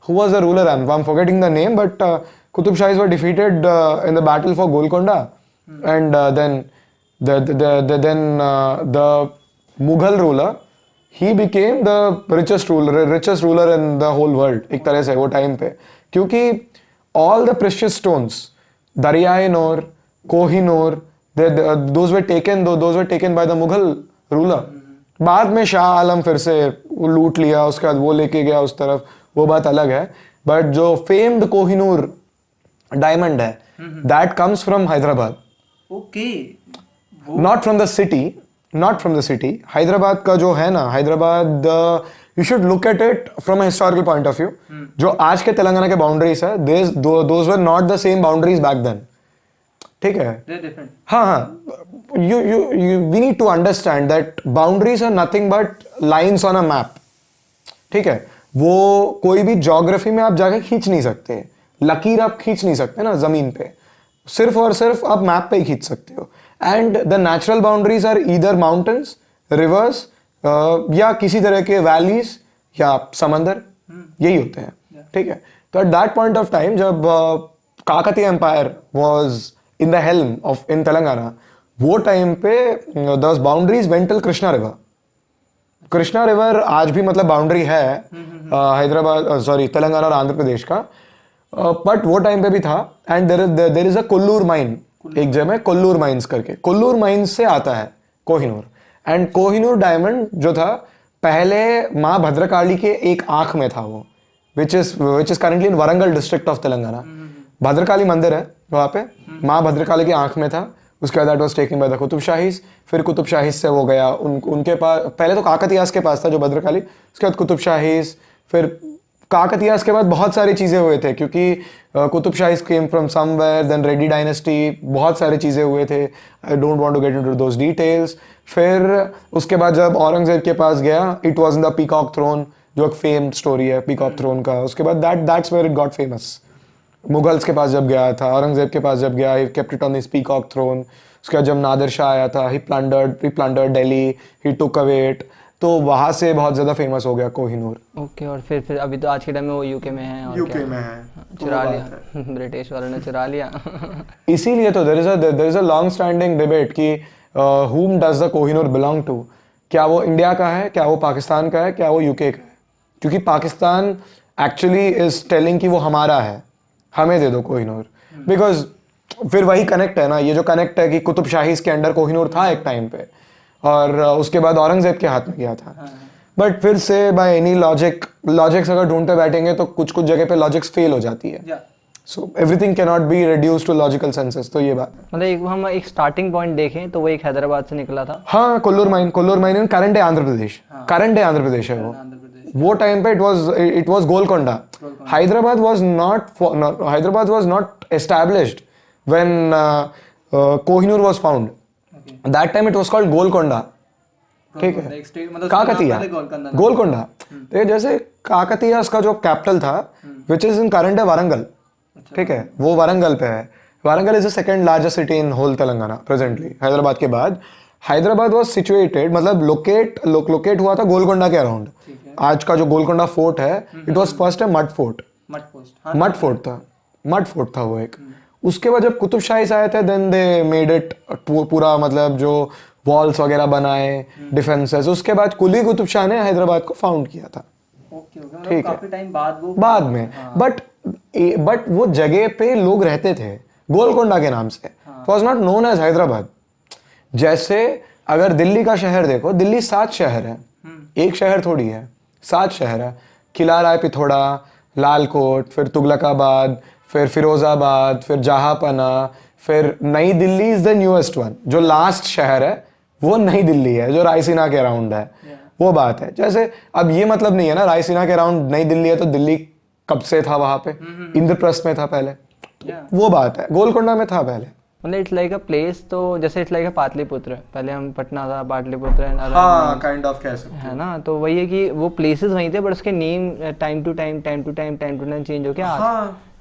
who was the ruler? I'm forgetting the name, but Qutub Shahis were defeated in the battle for Golconda, and then the Mughal ruler, he became the richest ruler in the whole world, एक तरह से वो time पे, क्योंकि all the precious stones, Darya-e-Noor, Koh-i-Noor, those were taken by the Mughal ruler. बाद में शाह आलम फिर से लूट लिया, उसके बाद वो लेके गया उस तरफ, वो बात अलग है। बट जो फेम्ड कोहिनूर डायमंड है, that comes from Hyderabad, not from the city. Hyderabad का जो है ना, Hyderabad, you should look at it from a historical point of view. जो आज के तेलंगाना के बाउंड्रीज है, those were not the same boundaries back then, ठीक है। हाँ, we need to understand that boundaries are nothing but lines on a map, ठीक है। वो कोई भी ज्योग्राफी में आप जाके खींच नहीं सकते, लकीर आप खींच नहीं सकते ना जमीन पे, सिर्फ और सिर्फ आप मैप पे ही खींच सकते हो। And the natural boundaries are either mountains, rivers, या किसी तरह के वैलीज या समंदर, यही होते हैं, ठीक है। तो at that point of time जब Kakatiya empire was in the helm of in Telangana, वो टाइम पे दस boundaries went till Krishna river. Krishna river आज भी मतलब बाउंड्री है हैदराबाद, सॉरी, तेलंगाना और आंध्र प्रदेश का, बट वो टाइम पे भी था। And there is a Kollur mine, एक जगह में कोल्लूर माइंस करके, कोल्लूर माइंस से आता है कोहिनूर। एंड कोहिनूर डायमंड जो था, पहले माँ भद्रकाली के एक आंख में था वो, which is currently in Warangal district of Telangana. Bhadrakali मंदिर है वहाँ पे, माँ भद्रकाली की आंख में था। उसके बाद that was taken by the Qutub Shahis, फिर कुतुब शाहीस से वो गया उनके पास, पहले तो काकतीयास के पास था जो भद्रकाली, उसके बाद कुतुब शाहीस, फिर काकतीयास के बाद बहुत सारी चीज़ें हुए थे, क्योंकि Qutub Shahis came from somewhere, then Reddy dynasty, बहुत सारी चीज़ें हुए थे. I don't want to get into those details. फिर उसके बाद जब औरंगजेब के पास गया, it was in the peacock throne, जो एक फेम स्टोरी है पीकॉक थ्रोन का. उसके बाद that's where it got famous. Mughals के पास जब गया था, औरंगजेब के पास जब गया, he kept it on this peacock throne. उसके बाद जब नादिर शाह आया था, he plundered Delhi, he took away it. तो वहाँ से बहुत ज़्यादा फेमस हो गया कोहिनूर. ओके. और फिर अभी तो आज के टाइम में वो यूके में है. और यूके क्या? में है. चुरा लिया ब्रिटिश वालों ने चुरा लिया. इसीलिए तो there is a long standing debate कि whom does the Kohinoor belong to. क्या वो इंडिया का है, क्या वो पाकिस्तान का है, क्या वो यूके का है. क्योंकि पाकिस्तान एक्चुअली इज टेलिंग कि वो हमारा है, हमें दे दो कोहिनूर. बिकॉज फिर वही कनेक्ट है ना, ये जो कनेक्ट है कि कुतुब शाहीज के अंडर कोहिनूर था एक टाइम पे, और उसके बाद औरंगजेब के हाथ में गया था. बट फिर से बाय एनी लॉजिक्स अगर ढूंढते बैठेंगे तो कुछ कुछ जगह पे लॉजिक्स फेल हो जाती है. So everything can not be reduce to logical senses. तो ये बात है. मतलब हम एक स्टार्टिंग पॉइंट देखें तो वो एक हैदराबाद से निकला था. हाँ, Kollur mine in current day Andhra Pradesh है वो टाइम पे it was Golconda. Hyderabad was not established when Kohinoor was found. That time it was called Golconda. ठीक है, काकतीया, गोलकोंडा. तो जैसे काकतीया उसका जो कैपिटल था, विच इज इन करंट है वारंगल. ठीक है, वो वारंगल पे है. Warangal is the second largest city in whole Telangana presently, Hyderabad के बाद. हैदराबाद वाज सिचुएटेड, मतलब लोकेट हुआ था गोलकोंडा के अराउंड. आज का जो गोलकोंडा फोर्ट है, इट वाज फर्स्ट है मड फोर्ट था वो एक. उसके बाद जब कुतुब शाहीज आए थे, देन दे मेड इट पूरा, मतलब जो वॉल्स वगैरह बनाए, डिफेंसेस. उसके बाद कुली कुतुब शाह ने हैदराबाद को फाउंड किया था. ठीक है, काफी टाइम बाद में. बट वो जगह पे लोग रहते थे गोलकोंडा के नाम से. Was not known as Hyderabad. जैसे अगर दिल्ली का शहर देखो, दिल्ली 7 शहर है, एक शहर थोड़ी है, 7 शहर है. किला राय पिथौरा, लालकोट, फिर तुगलकाबाद, फिर फिरोजाबाद, फिर जहांपना, फिर नई Delhi is the newest one. जो लास्ट शहर है वो नई दिल्ली है, जो रायसीना के अराउंड है. वो बात है. जैसे अब ये मतलब नहीं है ना, रायसीना के अराउंड नई दिल्ली है तो दिल्ली कब से था वहां पे, इंद्रप्रस्थ में था पहले. वो बात है, गोलकोंडा में था पहले. मतलब इट्स लाइक अ प्लेस. तो जैसे इट्स लाइक अ पाटलिपुत्र, पहले हम पटना था, पाटलिपुत्र काइंड ऑफ कह सकते है ना. तो वही है कि वो प्लेसेस वहीं थे, बट उसके name time to time change हो गया.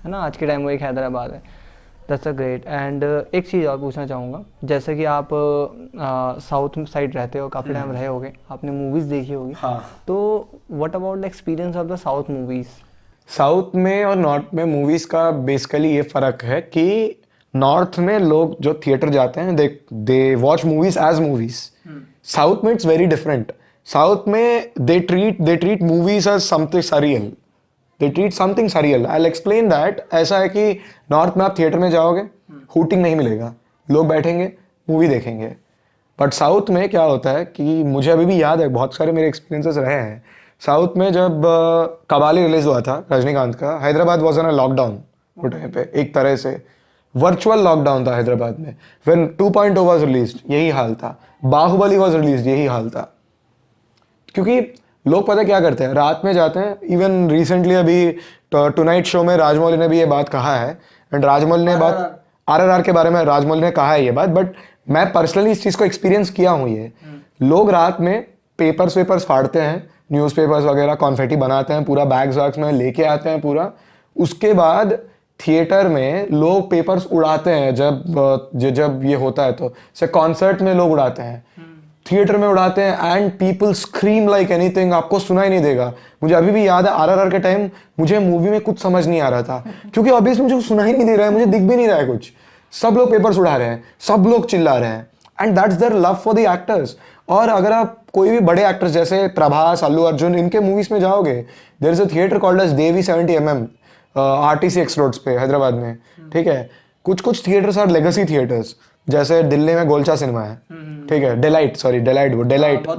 है ना, आज के टाइम वो एक हैदराबाद है. That's a great. एंड एक चीज़ और पूछना चाहूँगा, जैसे कि आप साउथ साइड रहते हो, काफ़ी टाइम रहे होगे, आपने मूवीज़ देखी होगी. तो what about the experience of the south movies? South में और नॉर्थ में मूवीज का बेसिकली ये फर्क है कि नॉर्थ में लोग जो थिएटर जाते हैं, they watch movies as movies. South में इट्स वेरी डिफरेंट. साउथ में they treat movies as something surreal. I will explain that. ऐसा है कि नॉर्थ में आप थिएटर में जाओगे, हूटिंग नहीं मिलेगा, लोग बैठेंगे, मूवी देखेंगे. बट साउथ में क्या होता है कि मुझे अभी भी याद है, बहुत सारे मेरे एक्सपीरियंसेस रहे हैं. साउथ में जब कबाली रिलीज हुआ था रजनीकांत का, Hyderabad was on a lockdown वो टाइम पे. एक तरह से वर्चुअल लॉकडाउन था हैदराबाद में. व्हेन 2.0 वाज रिलीज्ड, यही हाल था. बाहुबली वाज रिलीज्ड, यही हाल था. क्योंकि लोग पता क्या करते हैं, रात में जाते हैं. इवन रिसेंटली अभी टुनाइट शो में राजमौली ने भी ये बात कहा है. एंड राजमौली ने बात RRR के बारे में राजमौली ने कहा है ये बात. बट मैं पर्सनली इस चीज़ को एक्सपीरियंस किया हूँ. ये लोग रात में पेपर्स फाड़ते हैं, न्यूज़पेपर्स वगैरह, कॉन्फेटी बनाते हैं, पूरा बैग्स वैग्स में लेके आते हैं पूरा. उसके बाद थिएटर में लोग पेपर्स उड़ाते हैं जब ये होता है. तो से कॉन्सर्ट में लोग उड़ाते हैं, थिएटर में उड़ाते हैं. And people scream like anything. आपको सुनाई नहीं देगा. मुझे अभी भी याद है RRR के टाइम मुझे मूवी में कुछ समझ नहीं आ रहा था, क्योंकि ऑब्वियसली मुझे सुनाई नहीं दे रहा है, मुझे दिख भी नहीं रहा है कुछ. सब लोग पेपर्स उड़ा रहे हैं, सब लोग चिल्ला रहे हैं. And that's their love for the actors. और अगर आप कोई भी बड़े एक्टर्स जैसे प्रभास, अल्लू अर्जुन, इनके मूवीज में जाओगे, there is a theatre called as Devi 70mm RTC X roads पे हैदराबाद में. ठीक है, कुछ थिएटर्स आर लेगेसी थिएटर्स. जैसे दिल्ली में गोलचा सिनेमा है, ठीक है, डेलाइट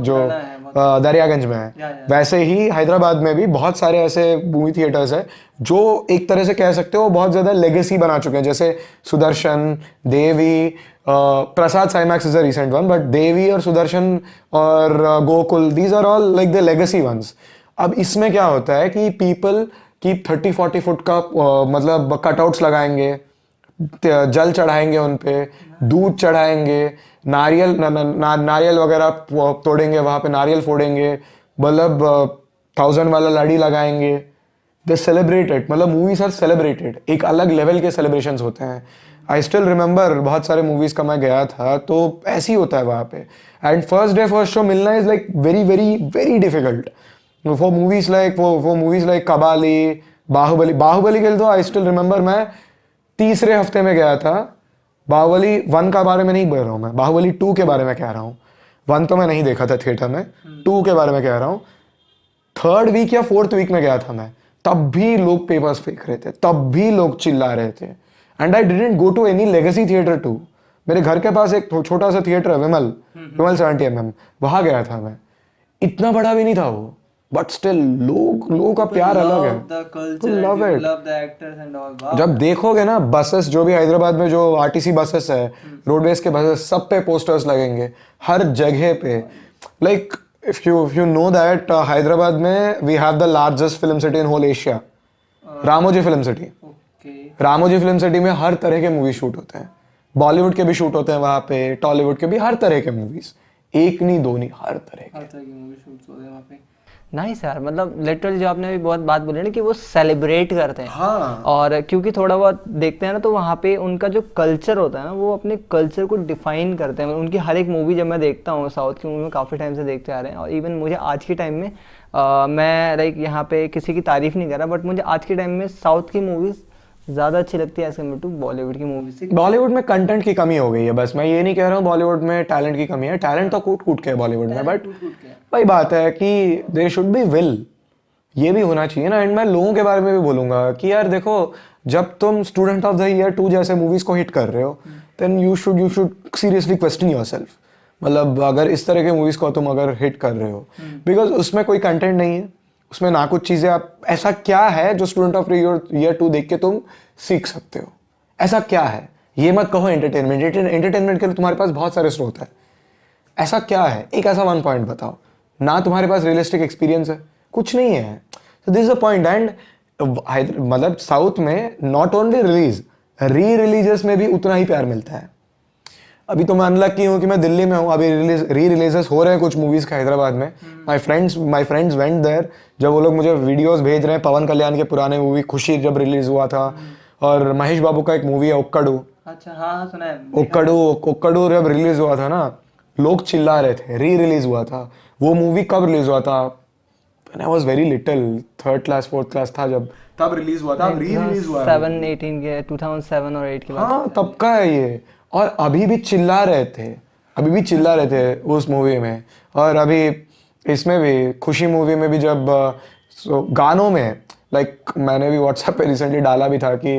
जो दरियागंज में है. वैसे ही हैदराबाद में भी बहुत सारे ऐसे मूवी थिएटर्स है जो एक तरह से कह सकते हो बहुत ज़्यादा लेगेसी बना चुके हैं. जैसे Sudarshan, Devi, Prasad IMAX is a recent one, but Devi और सुदर्शन और Gokul, these are all like the legacy ones. अब इसमें क्या होता है कि पीपल की 30-40 फुट का मतलब कटआउट्स लगाएंगे, जल चढ़ाएंगे उन पे, दूध चढ़ाएंगे, नारियल नारियल वगैरह तोड़ेंगे, वहां पे नारियल फोड़ेंगे, मतलब 1000 वाला लड़ी लगाएंगे। दे सेलिब्रेटेड, मतलब मूवीज आर सेलिब्रेटेड, एक अलग लेवल के सेलिब्रेशंस होते हैं। आई स्टिल रिमेंबर बहुत सारे मूवीज का मैं गया था तो ऐसे ही होता है वहाँ पे। And first day first show मिलना is like very very very difficult for movies like Kabali, Baahubali के लिए तो आई स्टिल रिमेंबर मैं तीसरे हफ्ते में गया था। बाहुबली 1 का बारे में नहीं बोल रहा हूँ मैं, बाहुबली 2 के बारे में कह रहा हूँ। 1 तो मैं नहीं देखा था थिएटर में, 2 के बारे में कह रहा हूँ। 3rd वीक या 4th वीक में गया था मैं, तब भी लोग पेपर्स फेंक रहे थे, तब भी लोग चिल्ला रहे थे। And I didn't go to any legacy theatre too. मेरे घर के पास एक छोटा सा थिएटर है, विमल 70mm, वहां गया था मैं। इतना बड़ा भी नहीं था वो, बट स्टिल लोगों का प्यार अलग है, लव इट। जब देखोगे ना बसेस, जो भी हैदराबाद में जो आरटीसी बसेस है, रोडवेज के बसेस, सब पे पोस्टर्स लगेंगे हर जगह पे। Like if you know that Hyderabad में we have the largest film city in whole Asia, Ramoji film city. Ramoji film city में हर तरह के मूवी शूट होते हैं, बॉलीवुड के भी शूट होते हैं वहाँ पे, टॉलीवुड के भी, हर तरह के मूवीज, एक नहीं दो नहीं, हर तरह के मूवी शूट्स होते हैं वहाँ पे। नाइस यार, मतलब लिटरली जो आपने अभी बहुत बात बोली ना कि वो सेलिब्रेट करते हैं। हाँ। और क्योंकि थोड़ा बहुत देखते हैं ना तो वहाँ पे उनका जो कल्चर होता है ना, वो अपने कल्चर को डिफाइन करते हैं। उनकी हर एक मूवी जब मैं देखता हूँ, साउथ की मूवी में काफ़ी टाइम से देखते आ रहे हैं, और इवन मुझे आज के टाइम में मैं लाइक यहाँ पे किसी की तारीफ नहीं कर रहा, बट मुझे आज के टाइम में साउथ की मूवीज़ ज़्यादा अच्छी लगती है एज कम्पेयर टू बॉलीवुड की मूवी से। बॉलीवुड में कंटेंट की कमी हो गई है, बस मैं ये नहीं कह रहा हूँ बॉलीवुड में टैलेंट की कमी है, टैलेंट तो कूट कूट के है बॉलीवुड में, बट वही बात है कि दे शुड बी विल, ये भी होना चाहिए ना। एंड मैं लोगों के बारे में भी बोलूंगा कि यार देखो, जब तुम स्टूडेंट ऑफ द ईयर 2 जैसे मूवीज को हिट कर रहे हो, then you should seriously question yourself. मतलब अगर इस तरह के मूवीज को तुम अगर हिट कर रहे हो, बिकॉज उसमें कोई कंटेंट नहीं है, उसमें ना कुछ चीजें, आप ऐसा क्या है जो स्टूडेंट ऑफ ईयर 2 देख के तुम सीख सकते हो, ऐसा क्या है? ये मत कहो एंटरटेनमेंट के लिए तुम्हारे पास बहुत सारे स्रोत है, ऐसा क्या है? एक ऐसा 1 पॉइंट बताओ ना, तुम्हारे पास रियलिस्टिक एक्सपीरियंस है, कुछ नहीं है। So this is the point. And मतलब साउथ में नॉट ओनली रिलीज, री रिलीजेस में भी उतना ही प्यार मिलता है। अभी तो मैं अनलकी हूँ कि मैं दिल्ली में हूँ, अभी री रिलीजेस हो रहे हैं कुछ मूवीज का हैदराबाद में। माय फ्रेंड्स वेंट देयर, जब वो लोग मुझे वीडियोस भेज रहे हैं, पवन कल्याण के पुराने मूवी खुशी जब रिलीज हुआ था, और महेश बाबू का एक मूवी है ओक्कडू। अच्छा, हाँ सुना है। ओक्कडू जब रिलीज हुआ था ना, लोग चिल्ला रहे थे, री रिलीज हुआ था। वो मूवी कब रिलीज हुआ था? When I was very little, 3rd class 4th class था जब, तब रिलीज हुआ था, री रिलीज हुआ है 2018 के 2007 और 8 के बाद। हाँ, तब का है ये। और अभी भी चिल्ला रहे थे उस मूवी में। और अभी इसमें भी, खुशी मूवी में भी, जब गानों में, लाइक मैंने भी व्हाट्सएप पे रिसेंटली डाला भी था कि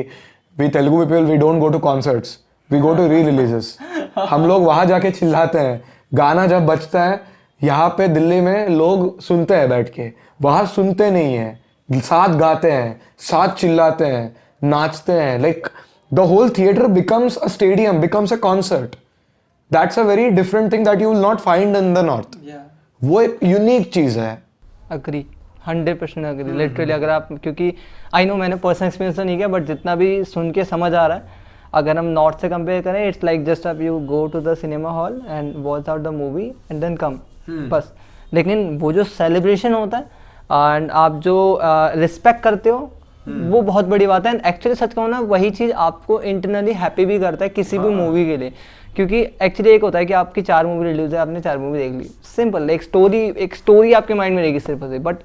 we Telugu people, we don't go to concerts, we go to re releases. हम लोग वहां जाके चिल्लाते हैं, गाना जब बजता है यहाँ पे दिल्ली में लोग सुनते हैं बैठ के, वहां सुनते नहीं है, साथ गाते हैं, साथ चिल्लाते हैं, नाचते हैं। Like the whole theatre becomes a stadium, becomes a concert. That's a very different thing that you will not find in the north. वो एक यूनिक चीज है। Agree, 100% agree literally. अगर आप, क्योंकि आई नो मैंने पर्सनल एक्सपीरियंस तो नहीं किया, बट जितना भी सुन के समझ आ रहा है, अगर हम नॉर्थ से कंपेयर करें, इट्स लाइक जस्ट अब you go to the cinema hall and watch out the movie and then come, बस। लेकिन वो जो सेलिब्रेशन होता है एंड आप जो रिस्पेक्ट करते हो, वो बहुत बड़ी बात है। एंड एक्चुअली सच कहूँ ना, वही चीज़ आपको इंटरनली हैप्पी भी करता है किसी भी मूवी के लिए। क्योंकि एक्चुअली एक होता है कि आपकी 4 मूवी रिलीज है, आपने 4 मूवी देख ली, सिंपल, एक स्टोरी आपके माइंड में रहेगी सिर्फ से। बट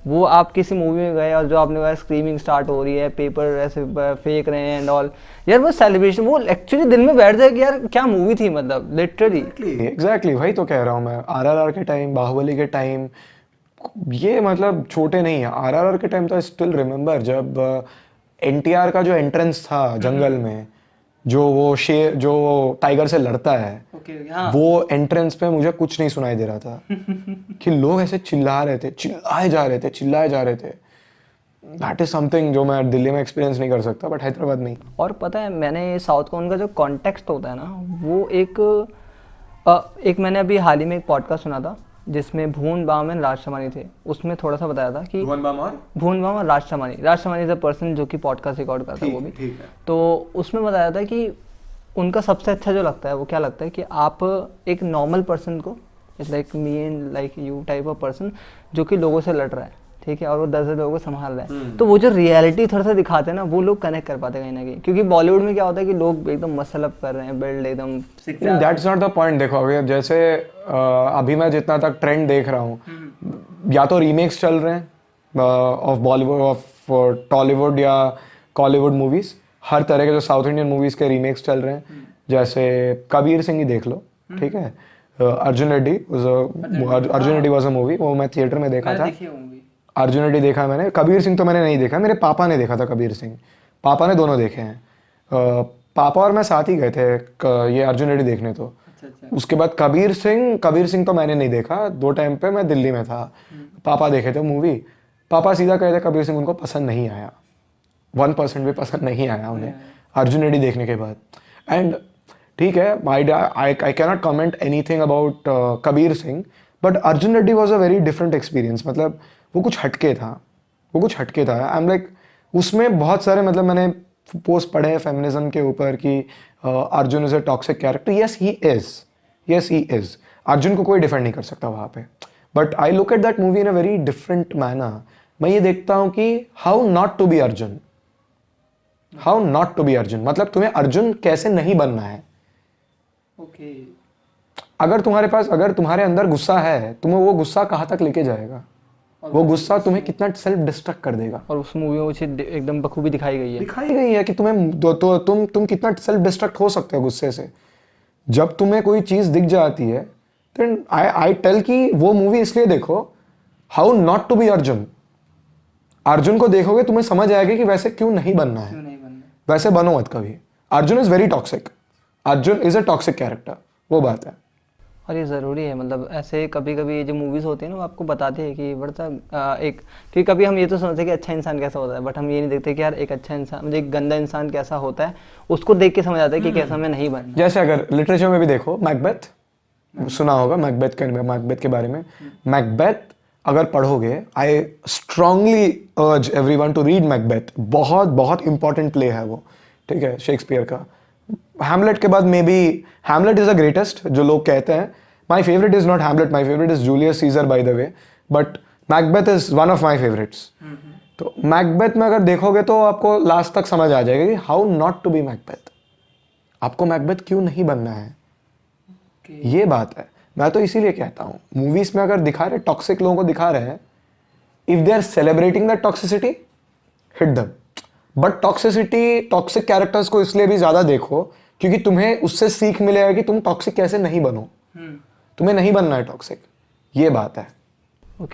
वो आप किसी मूवी में गए और जो आपने कहा स्क्रीमिंग स्टार्ट हो रही है, पेपर ऐसे फेंक रहे हैं एंड ऑल, यार वो सेलिब्रेशन, वो एक्चुअली दिल में बैठ जाए कि यार क्या मूवी थी, मतलब लिटरली। एग्जैक्टली वही तो कह रहा हूँ मैं। RRR के टाइम, बाहुबली के टाइम, ये मतलब छोटे नहीं है। RRR के टाइम तो स्टिल रिमेम्बर जब NTR का जो एंट्रेंस था जंगल में, जो वो शेर जो टाइगर से लड़ता है, हाँ। वो एंट्रेंस पे मुझे कुछ नहीं सुनाई दे रहा था कि लोग ऐसे चिल्लाए जा रहे थे। दैट इज समथिंग जो मैं दिल्ली में एक्सपीरियंस नहीं कर सकता, बट हैदराबाद में। और पता है, मैंने साउथ का उनका जो कॉन्टेक्स्ट होता है ना, वो एक मैंने अभी हाल ही में एक पॉडकास्ट सुना था, जिसमें भुवन बाम एंड राज शमानी थे, उसमें थोड़ा सा बताया था कि भुवन बाम और भुवन बाम और राज शमानी इज अ पर्सन जो कि पॉडकास्ट रिकॉर्ड करता है वो भी। ठीक है। तो उसमें बताया था कि उनका सबसे अच्छा जो लगता है वो क्या लगता है कि आप एक नॉर्मल पर्सन को, it's like me and like you type of person, जो कि लोगों से लड़ रहा है, ठीक है, और वो 10 लोगों को संभाल रहा है, तो वो जो रियलिटी थोड़ा सा दिखाते हैं ना, वो लोग कनेक्ट कर पाते हैं कहीं ना कहीं। क्योंकि बॉलीवुड में क्या होता है कि लोग एकदम मसल अप कर रहे हैं, बिल्ड एकदम। That's not the point. देखो अभी जैसे अभी मैं जितना तक ट्रेंड देख रहा हूँ, या तो रीमेक्स चल रहे हैं ऑफ बॉलीवुड, ऑफ टॉलीवुड या कॉलीवुड मूवीज, हर तरह के जो साउथ इंडियन मूवीज के रीमेक्स चल रहे हैं। जैसे कबीर सिंह ही देख लो, ठीक है, Arjun Reddy was a movie, वो मैं थिएटर में देखा था। अर्जुन रेड्डी देखा है मैंने, कबीर सिंह तो मैंने नहीं देखा, मेरे पापा ने देखा था कबीर सिंह, पापा ने दोनों देखे हैं। पापा और मैं साथ ही गए थे ये अर्जुन रेड्डी देखने। तो उसके बाद कबीर सिंह तो मैंने नहीं देखा, 2 टाइम पे मैं दिल्ली में था, पापा देखे थे मूवी। पापा सीधा कहते कबीर सिंह उनको पसंद नहीं आया, 1% भी पसंद नहीं आया उन्हें अर्जुन रेड्डी देखने के बाद। एंड ठीक है, I cannot comment anything about Kabir Singh, but Arjun Reddy was a very different experience. मतलब वो कुछ हटके था। आई एम लाइक, उसमें बहुत सारे, मतलब मैंने पोस्ट पढ़े हैं फेमिनिज्म के ऊपर कि Arjun is a toxic character. Yes he is. Arjun को कोई डिफेंड नहीं कर सकता वहाँ पे, but I look at that movie in a very different manner. मैं ये देखता हूँ कि how not to be Arjun, मतलब तुम्हें अर्जुन कैसे नहीं बनना है। अगर तुम्हारे अंदर गुस्सा है, तुम्हें वो गुस्सा कहाँ तक लेके जाएगा, वो गुस्सा तुम्हें कितना सेल्फ डिस्ट्रक्ट कर देगा। और उस मूवी में वो चीज़ एकदम बखूबी दिखाई गई है कि तुम कितना सेल्फ डिस्ट्रक्ट हो सकते हो गुस्से से। जब तुम्हें कोई चीज़ दिख जाती है, देन आई टेल कि वो मूवी इसलिए देखो, how not to be Arjun को देखोगे तुम्हें समझ आएगा कि वैसे क्यों नहीं बनना है, वैसे बनो मत कभी। Arjun is very toxic, Arjun is a toxic character, वो बात है। और ये ज़रूरी है, मतलब ऐसे कभी कभी जो मूवीज़ होती है ना, वो आपको बताते हैं कि बढ़ता एक, कि कभी हम ये तो समझते हैं कि अच्छा इंसान कैसा होता है, बट हम ये नहीं देखते कि यार एक अच्छा इंसान, मतलब एक गंदा इंसान कैसा होता है, उसको देख के समझ आता है कि कैसा हमें नहीं बनना। जैसे अगर लिटरेचर में भी देखो, मैकबेथ सुना होगा, मैकबेथ के बारे में। मैकबेथ अगर पढ़ोगे, आई स्ट्रांगली अर्ज एवरीवन टू रीड मैकबेथ। बहुत बहुत इंपॉर्टेंट प्ले है वो, ठीक है, शेक्सपियर का। हैमलेट के बाद may be Hamlet is the greatest जो लोग कहते हैं। My favourite is not Hamlet, my favourite is Julius Caesar by the way, but Macbeth is one of my favourites. तो मैकबेथ में अगर देखोगे तो आपको लास्ट तक समझ आ जाएगा कि how not to be Macbeth, आपको मैकबेथ क्यों नहीं बनना है। ये बात है। मैं तो इसीलिए कहता हूँ, मूवीज में अगर दिखा रहे टॉक्सिक लोगों को दिखा रहे हैं, if they are celebrating that toxicity, hit them. But toxic characters को इसलिए भी ज्यादा देखो क्योंकि तुम्हें उससे सीख मिलेगा कि तुम टॉक्सिक कैसे नहीं बनो। तुम्हें नहीं बनना है टॉक्सिक, ये बात है।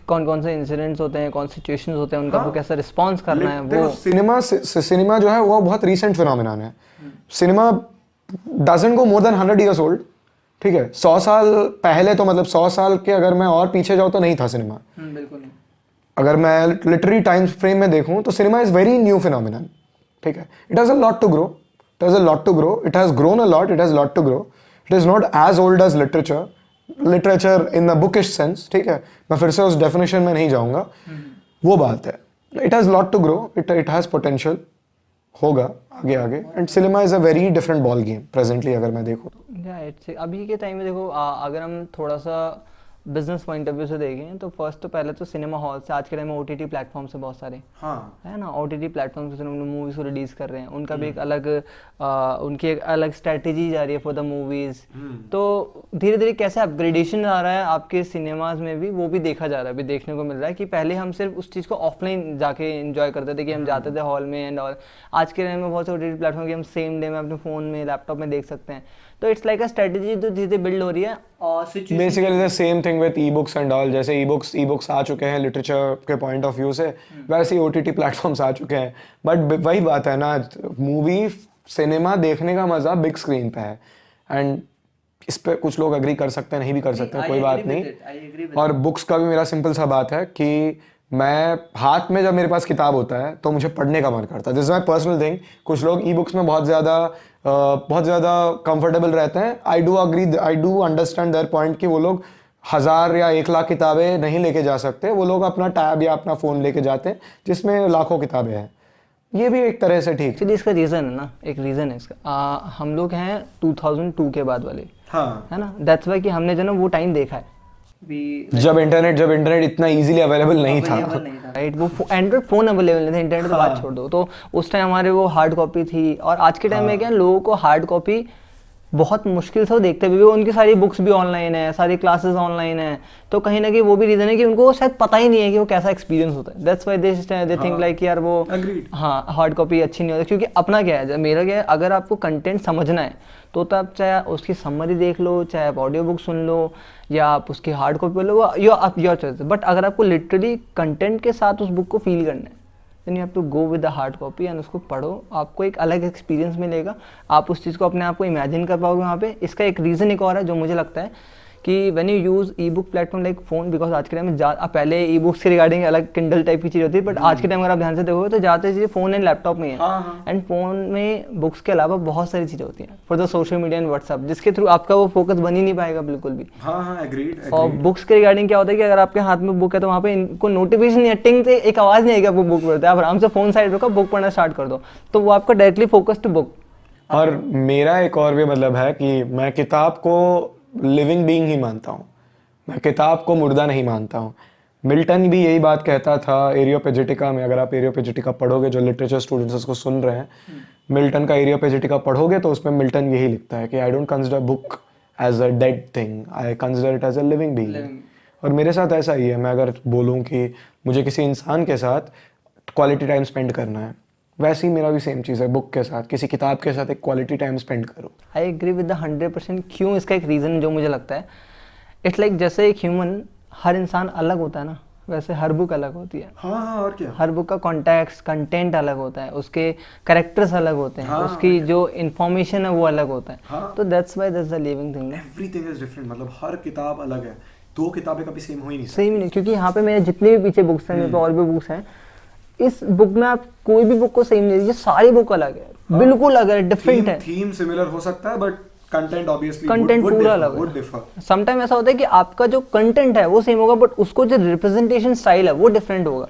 कौन कौन से इंसिडेंट्स होते हैं, कौन सिचुएशंस होते हैं, उनका वो कैसा रिस्पॉन्स करना है। वो सिनेमा जो है वो बहुत रीसेंट फिनोमिनन है। Cinema doesn't go more than 100 years old, ठीक है। 100 साल पहले तो, मतलब 100 साल के अगर मैं और पीछे जाऊँ तो नहीं था सिनेमा। बिल्कुल नहीं। अगर मैं लिटरेरी टाइम फ्रेम में देखूं तो cinema is very new phenomenon, ठीक है। It has a lot to grow, it has grown a lot, it has lot to grow. It is not as old as literature in the bookish sense, ठीक है। मैं फिर से उस definition में नहीं जाऊंगा, वो बात है। It has lot to grow, it has potential, होगा आगे आगे। And cinema is a very different ball game presently अगर मैं देखूं। अभी के टाइम में देखो, अगर हम थोड़ा सा बिजनेस पॉइंट ऑफ व्यू से देखें तो फर्स्ट तो पहले तो सिनेमा हॉल से, आज के टाइम में ओटीटी प्लेटफॉर्म से बहुत सारे, हाँ, है ना, ओटीटी प्लेटफॉर्म से मूवीज़ को रिलीज़ कर रहे हैं। उनका भी एक अलग उनकी एक अलग स्ट्रेटेजी जा रही है फॉर द मूवीज़। तो धीरे धीरे कैसे अपग्रेडेशन आ रहा है आपके सिनेमाज में भी, वो भी देखा जा रहा है, अभी देखने को मिल रहा है कि पहले हम सिर्फ उस चीज़ को ऑफलाइन जाके एंजॉय करते थे कि हम जाते थे हॉल में एंड ऑल। आज के टाइम में बहुत से ओटीटी प्लेटफॉर्म की हम सेम डे में अपने फ़ोन में, लैपटॉप में देख सकते हैं। तो इट्स लाइक अ स्ट्रेटेजी जो धीरे बिल्ड हो रही है। और basically the same thing with e books and all. जैसे ई बुक्स आ चुके हैं लिटरेचर के पॉइंट ऑफ व्यू से, वैसे ही ओटीटी प्लेटफॉर्म्स आ चुके हैं। बट वही बात है ना, मूवी सिनेमा देखने का मजा बिग स्क्रीन पे है। एंड इस पे कुछ लोग एग्री कर सकते हैं, नहीं भी कर सकते हैं, कोई बात नहीं। और बुक्स का भी मेरा सिंपल सा बात है कि मैं हाथ में जब मेरे पास किताब होता है तो मुझे पढ़ने का मन करता है। This is my personal thing. कुछ लोग ई बुक्स में बहुत ज़्यादा कंफर्टेबल रहते हैं। I do understand their point कि वो लोग 1000 या 1 लाख किताबें नहीं लेके जा सकते, वो लोग अपना टैब या अपना फ़ोन लेके जाते हैं जिसमें लाखों किताबें हैं। ये भी एक तरह से ठीक है। एक्चुअली इसका रीज़न है ना, एक रीज़न है इसका, हम लोग हैं 2002 के बाद वाले, हाँ, है ना, दैट्स वाई कि हमने जो ना वो टाइम देखा है जब इंटरनेट इतना इजीली अवेलेबल नहीं था। राइट, वो एंड्रॉइड फ़ोन अवेलेबल नहीं था, इंटरनेट तो बात छोड़ दो, तो उस टाइम हमारे वो हार्ड कॉपी थी। और आज के टाइम में क्या है, लोगों को हार्ड कॉपी बहुत मुश्किल से वो देखते हुए भी, उनकी सारी बुक्स भी ऑनलाइन है, सारी क्लासेस ऑनलाइन है, तो कहीं ना कहीं वो भी रीज़न है कि उनको शायद पता ही नहीं है कि वो कैसा एक्सपीरियंस होता है। That's why they think like यार वो हाँ हार्ड कॉपी अच्छी नहीं होती। क्योंकि अपना क्या है, मेरा क्या है, अगर आपको कंटेंट समझना है तो आप चाहे उसकी समरी देख लो, चाहे आप ऑडियो बुक सुन लो, या आप उसकी हार्ड कॉपी पढ़ लो, योर चॉइस। बट अगर आपको लिटरली कंटेंट के साथ उस बुक को फील करना है, then you have to go with the hard copy and उसको पढ़ो, आपको एक अलग एक्सपीरियंस मिलेगा, आप उस चीज़ को अपने आप को इमेजिन कर पाओगे वहाँ पे। इसका एक रीज़न एक और है जो मुझे लगता है कि when you use E book platform like phone, because आज के टाइम में पहले ई बुक्स के रिगार्डिंग अलग किंडल टाइप की चीज़ होती है, बट आज के टाइम अगर आप ध्यान से देखोगे तो ज़्यादातर चीज़ें फ़ोन एंड लैपटॉप में है। एंड फ़ोन में बुक्स के अलावा बहुत सारी चीज़ें होती हैं for the social media and WhatsApp, जिसके थ्रू आपका वो फोकस बन ही नहीं पाएगा बिल्कुल भी। और बुक्स के रिगार्डिंग क्या होता है कि अगर आपके हाथ में बुक है तो वहाँ पे इनको नोटिफिकेशन या टिंग से एक आवाज़ नहीं आएगी आपको बुक पढ़ते, आप आराम से फ़ोन साइड रखो, बुक पढ़ना स्टार्ट कर दो, तो वो आपका डायरेक्टली फोकस टू बुक। और मेरा एक और भी मतलब है कि मैं किताब को लिविंग बीइंग ही मानता हूँ, मैं किताब को मुर्दा नहीं मानता हूँ। मिल्टन भी यही बात कहता था एरियोपेजिटिका में। अगर आप एरियोपेजिटिका पढ़ोगे, जो लिटरेचर स्टूडेंट्स उसको सुन रहे हैं, मिल्टन का एरियोपेजिटिका पढ़ोगे तो उसमें मिल्टन यही लिखता है कि I don't consider book as a dead thing, I consider it as a living being. और मेरे साथ ऐसा ही है, मैं अगर बोलूँ कि मुझे किसी इंसान के साथ क्वालिटी टाइम स्पेंड करना है, वैसे ही मेरा भी सेम चीज़ है, बुक के साथ, किसी किताब के साथ एक क्वालिटी टाइम स्पेंड करो। I agree with the 100%। क्यों, इसका एक रीज़न जो मुझे लगता है, इट्स लाइक जैसे एक ह्यूमन, हर इंसान अलग होता है ना, वैसे हर बुक अलग होती है। हाँ, और क्या। हर बुक का कॉन्टेक्स्ट, कंटेंट अलग होता है, उसके कैरेक्टर्स अलग होते हैं, उसकी जो इन्फॉर्मेशन है वो अलग होता है। तो that's why that's the living thing. Everything is different, मतलब हर किताब अलग है, दो किताबें कभी सेम हो ही नहीं सकती। सही नहीं, क्योंकि यहाँ पे मेरे जितने भी पीछे बुक्स हैं, मेरे पे और भी बुक्स हैं, इस बुक में आप कोई भी बुक को सेम नहीं, ये सारी बुक अलग है, बिल्कुल अलग है, डिफरेंट है। थीम सिमिलर हो सकता है बट कंटेंट ऑब्वियसली कंटेंट पूरा अलग है। समटाइम ऐसा होता है कि आपका जो कंटेंट है वो सेम होगा, बट उसको जो रिप्रेजेंटेशन स्टाइल है वो डिफरेंट होगा।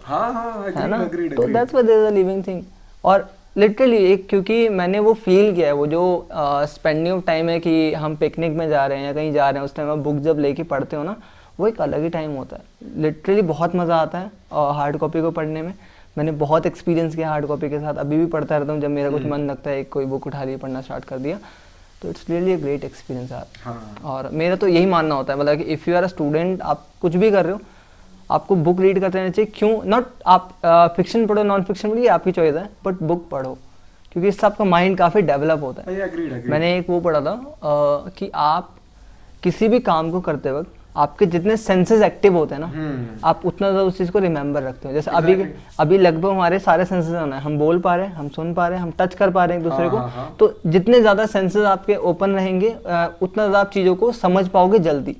है ना, तो that's why there is a living thing. और लिटरली एक, क्योंकि मैंने वो फील किया है, वो जो स्पेंडिंग ऑफ टाइम है कि हम पिकनिक में जा रहे हैं या कहीं जा रहे हैं, उस टाइम आप बुक जब लेके पढ़ते हो ना, वो एक अलग ही टाइम होता है। लिटरली बहुत मज़ा आता है हार्ड कॉपी को पढ़ने में। मैंने बहुत एक्सपीरियंस किया हार्ड कॉपी के साथ, अभी भी पढ़ता रहता हूँ जब मेरा कुछ मन लगता है, एक कोई बुक उठा ली, पढ़ना स्टार्ट कर दिया, तो it's really a great experience यार। और मेरा तो यही मानना होता है, मतलब कि if you are a student, आप कुछ भी कर रहे हो, आपको बुक रीड करते रहना चाहिए। क्यों नॉट, आप फिक्शन पढ़ो, नॉन फिक्शन पढ़ो, ये आपकी चॉइस है, बट बुक पढ़ो, क्योंकि इससे आपका माइंड काफ़ी डेवलप होता है। मैंने एक वो पढ़ा था कि आप किसी भी काम को करते वक्त आपके जितने सेंसेस एक्टिव होते हैं ना, आप उतना ज़्यादा उस चीज़ को रिमेंबर रखते हो। जैसे अभी लगभग हमारे सारे सेंसेस ऑन है, हम बोल पा रहे हैं, हम सुन पा रहे हैं, हम टच कर पा रहे हैं एक दूसरे को। तो जितने ज़्यादा सेंसेस आपके ओपन रहेंगे, उतना ज़्यादा आप चीज़ों को समझ पाओगे जल्दी,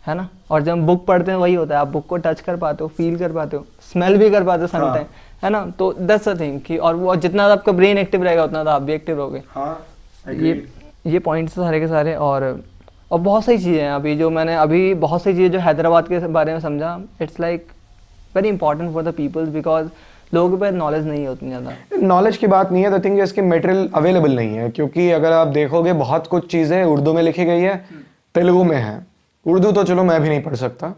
है ना। और जब हम बुक पढ़ते हैं वही होता है, आप बुक को टच कर पाते हो, फील कर पाते हो, स्मेल भी कर पाते हो समटाइम, है ना। तो दैट्स द थिंग कि, और वो जितना ज़्यादा आपका ब्रेन एक्टिव रहेगा उतना ज़्यादा आप भी एक्टिव रहोगे। ये पॉइंट्स सारे के सारे। और बहुत सारी चीज़ें हैं अभी जो मैंने बहुत सारी चीज़ें जो हैदराबाद के बारे में समझा, it's like very important for the peoples, because लोगों के पास नॉलेज नहीं है उतनी ज़्यादा। नॉलेज की बात नहीं है, द थिंग है इसके मटेरियल अवेलेबल नहीं है, क्योंकि अगर आप देखोगे बहुत कुछ चीज़ें उर्दू में लिखी गई है, तेलुगु में है। उर्दू तो चलो मैं भी नहीं पढ़ सकता,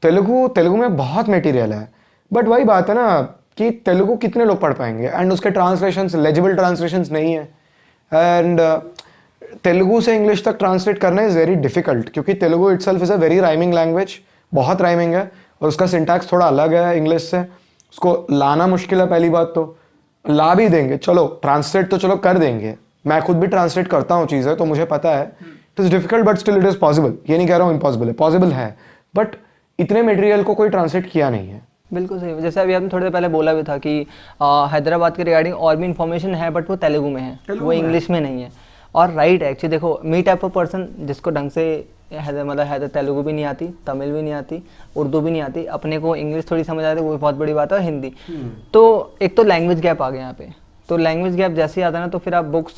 तेलुगु में बहुत मटेरियल है, बट वही बात है ना कि तेलुगु कितने लोग पढ़ पाएंगे, एंड उसके ट्रांसलेशंस, लेजिबल ट्रांसलेशंस नहीं है। एंड तेलुगु से इंग्लिश तक ट्रांसलेट करना इज़ वेरी डिफिकल्ट, क्योंकि Telugu itself is a very rhyming language, बहुत राइमिंग है, और उसका सिंटैक्स थोड़ा अलग है इंग्लिश से। उसको लाना मुश्किल है, पहली बात तो। ला भी देंगे, चलो ट्रांसलेट तो चलो कर देंगे, मैं खुद भी ट्रांसलेट करता हूँ चीज़ें, तो मुझे पता है it is difficult, but still it is possible. ये नहीं कह रहा हूँ इम्पॉसिबल है, पॉसिबल है, बट इतने मटेरियल को कोई ट्रांसलेट किया नहीं है। बिल्कुल सही। जैसे अभी आपने थोड़ी देर पहले बोला भी था कि हैदराबाद के रिगार्डिंग और भी इन्फॉर्मेशन है, बट वो तेलुगु में है, वो इंग्लिश में नहीं है। और राइट, एक्चुअली देखो, मी टाइप ऑफ पर्सन जिसको ढंग से मतलब तेलुगु भी नहीं आती, तमिल भी नहीं आती, उर्दू भी नहीं आती, अपने को इंग्लिश थोड़ी समझ आती है, वो भी बहुत बड़ी बात है, और हिंदी। तो एक तो लैंग्वेज गैप आ गया यहाँ पे। तो लैंग्वेज गैप जैसे ही आता है ना, तो फिर आप बुक्स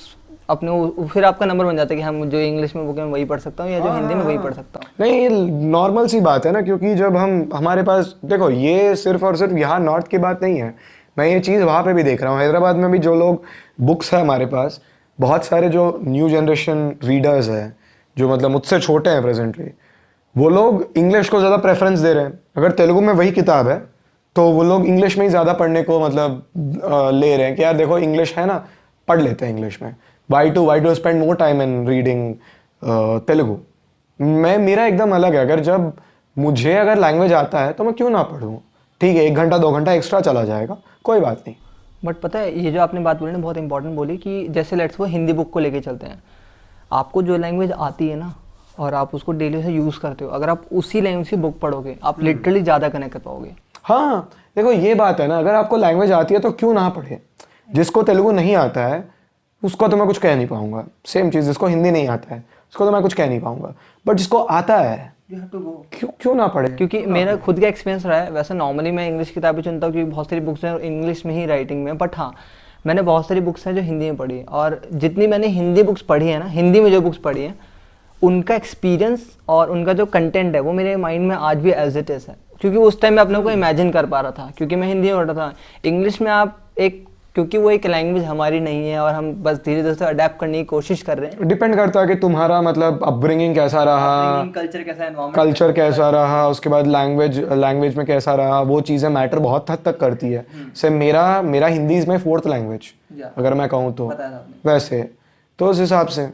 अपने फिर आपका नंबर बन जाता है कि हम जो इंग्लिश में बुक है वही पढ़ सकता हूँ या जो हिंदी में वही पढ़ सकता हूँ। नहीं, ये नॉर्मल सी बात है ना, क्योंकि जब हमारे पास देखो, ये सिर्फ और सिर्फ यहाँ नॉर्थ की बात नहीं है, मैं ये चीज़ वहाँ पे भी देख रहा हूँ। हैदराबाद में भी जो लोग बुक्स है हमारे पास, बहुत सारे जो न्यू जनरेशन रीडर्स हैं, जो मतलब मुझसे छोटे हैं प्रेजेंटली, वो लोग इंग्लिश को ज़्यादा प्रेफरेंस दे रहे हैं। अगर तेलुगु में वही किताब है तो वो लोग इंग्लिश में ही ज़्यादा पढ़ने को मतलब ले रहे हैं कि यार देखो इंग्लिश है ना, पढ़ लेते हैं इंग्लिश में। Why to spend more time in reading Telugu. मेरा एकदम अलग है। अगर जब मुझे अगर लैंग्वेज आता है तो मैं क्यों ना पढ़ूँ, ठीक है 1 घंटा 2 घंटा एक्स्ट्रा चला जाएगा, कोई बात नहीं। बट पता है ये जो आपने बात बोली ना बहुत इंपॉर्टेंट बोली कि जैसे लेट्स वो हिंदी बुक को लेके चलते हैं, आपको जो लैंग्वेज आती है ना और आप उसको डेली से यूज़ करते हो, अगर आप उसी लैंग्वेज की बुक पढ़ोगे आप लिटरली ज़्यादा कनेक्ट कर पाओगे। हाँ देखो ये बात है ना, अगर आपको लैंग्वेज आती है तो क्यों ना पढ़े। जिसको तेलुगु नहीं आता है उसको तो मैं कुछ कह नहीं पाऊंगा, सेम चीज़ जिसको हिंदी नहीं आता है उसको तो मैं कुछ कह नहीं पाऊंगा, बट जिसको आता है क्यों ना पढ़े। क्योंकि मेरा खुद का एक्सपीरियंस रहा है, वैसे नॉर्मली मैं इंग्लिश किताबें चुनता हूँ क्योंकि बहुत सारी बुक्स हैं इंग्लिश में ही राइटिंग में, बट हाँ मैंने बहुत सारी बुक्स हैं जो हिंदी में पढ़ी, और जितनी मैंने हिंदी बुक्स पढ़ी है ना, हिंदी में जो बुक्स पढ़ी हैं उनका एक्सपीरियंस और उनका जो कंटेंट है वो मेरे माइंड में आज भी एज इट इज़ है, क्योंकि उस टाइम मैं अपने को इमेजिन कर पा रहा था, क्योंकि मैं हिंदी में पढ़ रहा था। इंग्लिश में आप एक, क्योंकि वो एक लैंग्वेज हमारी नहीं है और हम बस धीरे धीरे से अडेप्ट करने की कोशिश कर रहे हैं। डिपेंड करता है कि तुम्हारा मतलब अपब्रिंगिंग कैसा रहा, कल्चर कैसा है, कल्चर कैसा रहा, उसके बाद लैंग्वेज में कैसा रहा, वो चीज़ें मैटर बहुत हद तक करती है। से मेरा हिंदी में 4th लैंग्वेज अगर मैं कहूँ तो, वैसे तो उस हिसाब से।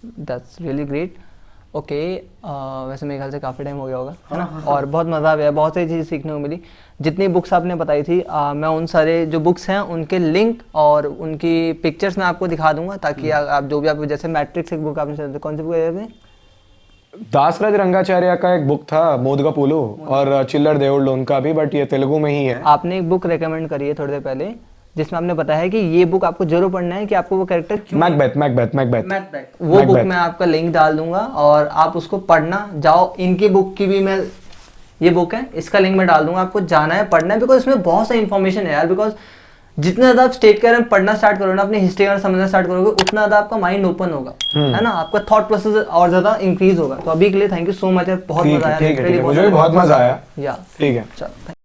That's really great. ओके, वैसे मेरे ख्याल से काफ़ी टाइम हो गया होगा, है ना, और बहुत मज़ा आया, बहुत सारी चीज़ें सीखने को मिली। जितनी बुक्स आपने बताई थी मैं उन सारे जो बुक्स हैं उनके लिंक और उनकी पिक्चर्स मैं आपको दिखा दूंगा, ताकि आप जो भी आप, जैसे मैट्रिक्स एक बुक आपने, कौन सी बुक है? दासराज रंगाचार्य का एक बुक था मोदगपुलु, और चिल्लर देवुल्लो उनका भी, बट ये तेलुगु में ही है। आपने एक बुक रेकमेंड करी है थोड़ी देर पहले जिसमें आपने बताया है कि ये बुक आपको जरूर पढ़ना है, कि आपको वो कैरेक्टर मैकबेथ वो बुक मैं आपका लिंक डाल दूंगा और आप उसको पढ़ना जाओ। इनकी बुक की भी मैं, ये बुक है इसका लिंक मैं डाल दूंगा, आपको जाना है पढ़ना है, बिकॉज इसमें बहुत सारी इन्फॉर्मेशन है यार। बिकॉज जितना ज़्यादा आप स्टेट के पढ़ना स्टार्ट करोगे ना, अपनी हिस्ट्री का समझना स्टार्ट करोगे, उतना ज़्यादा आपका माइंड ओपन होगा, है ना, आपका थॉट प्रोसेस और ज़्यादा इंक्रीज होगा। तो अभी के लिए थैंक यू सो मच, बहुत मजा आया, मुझे भी बहुत मजा आया। या ठीक है, चलो।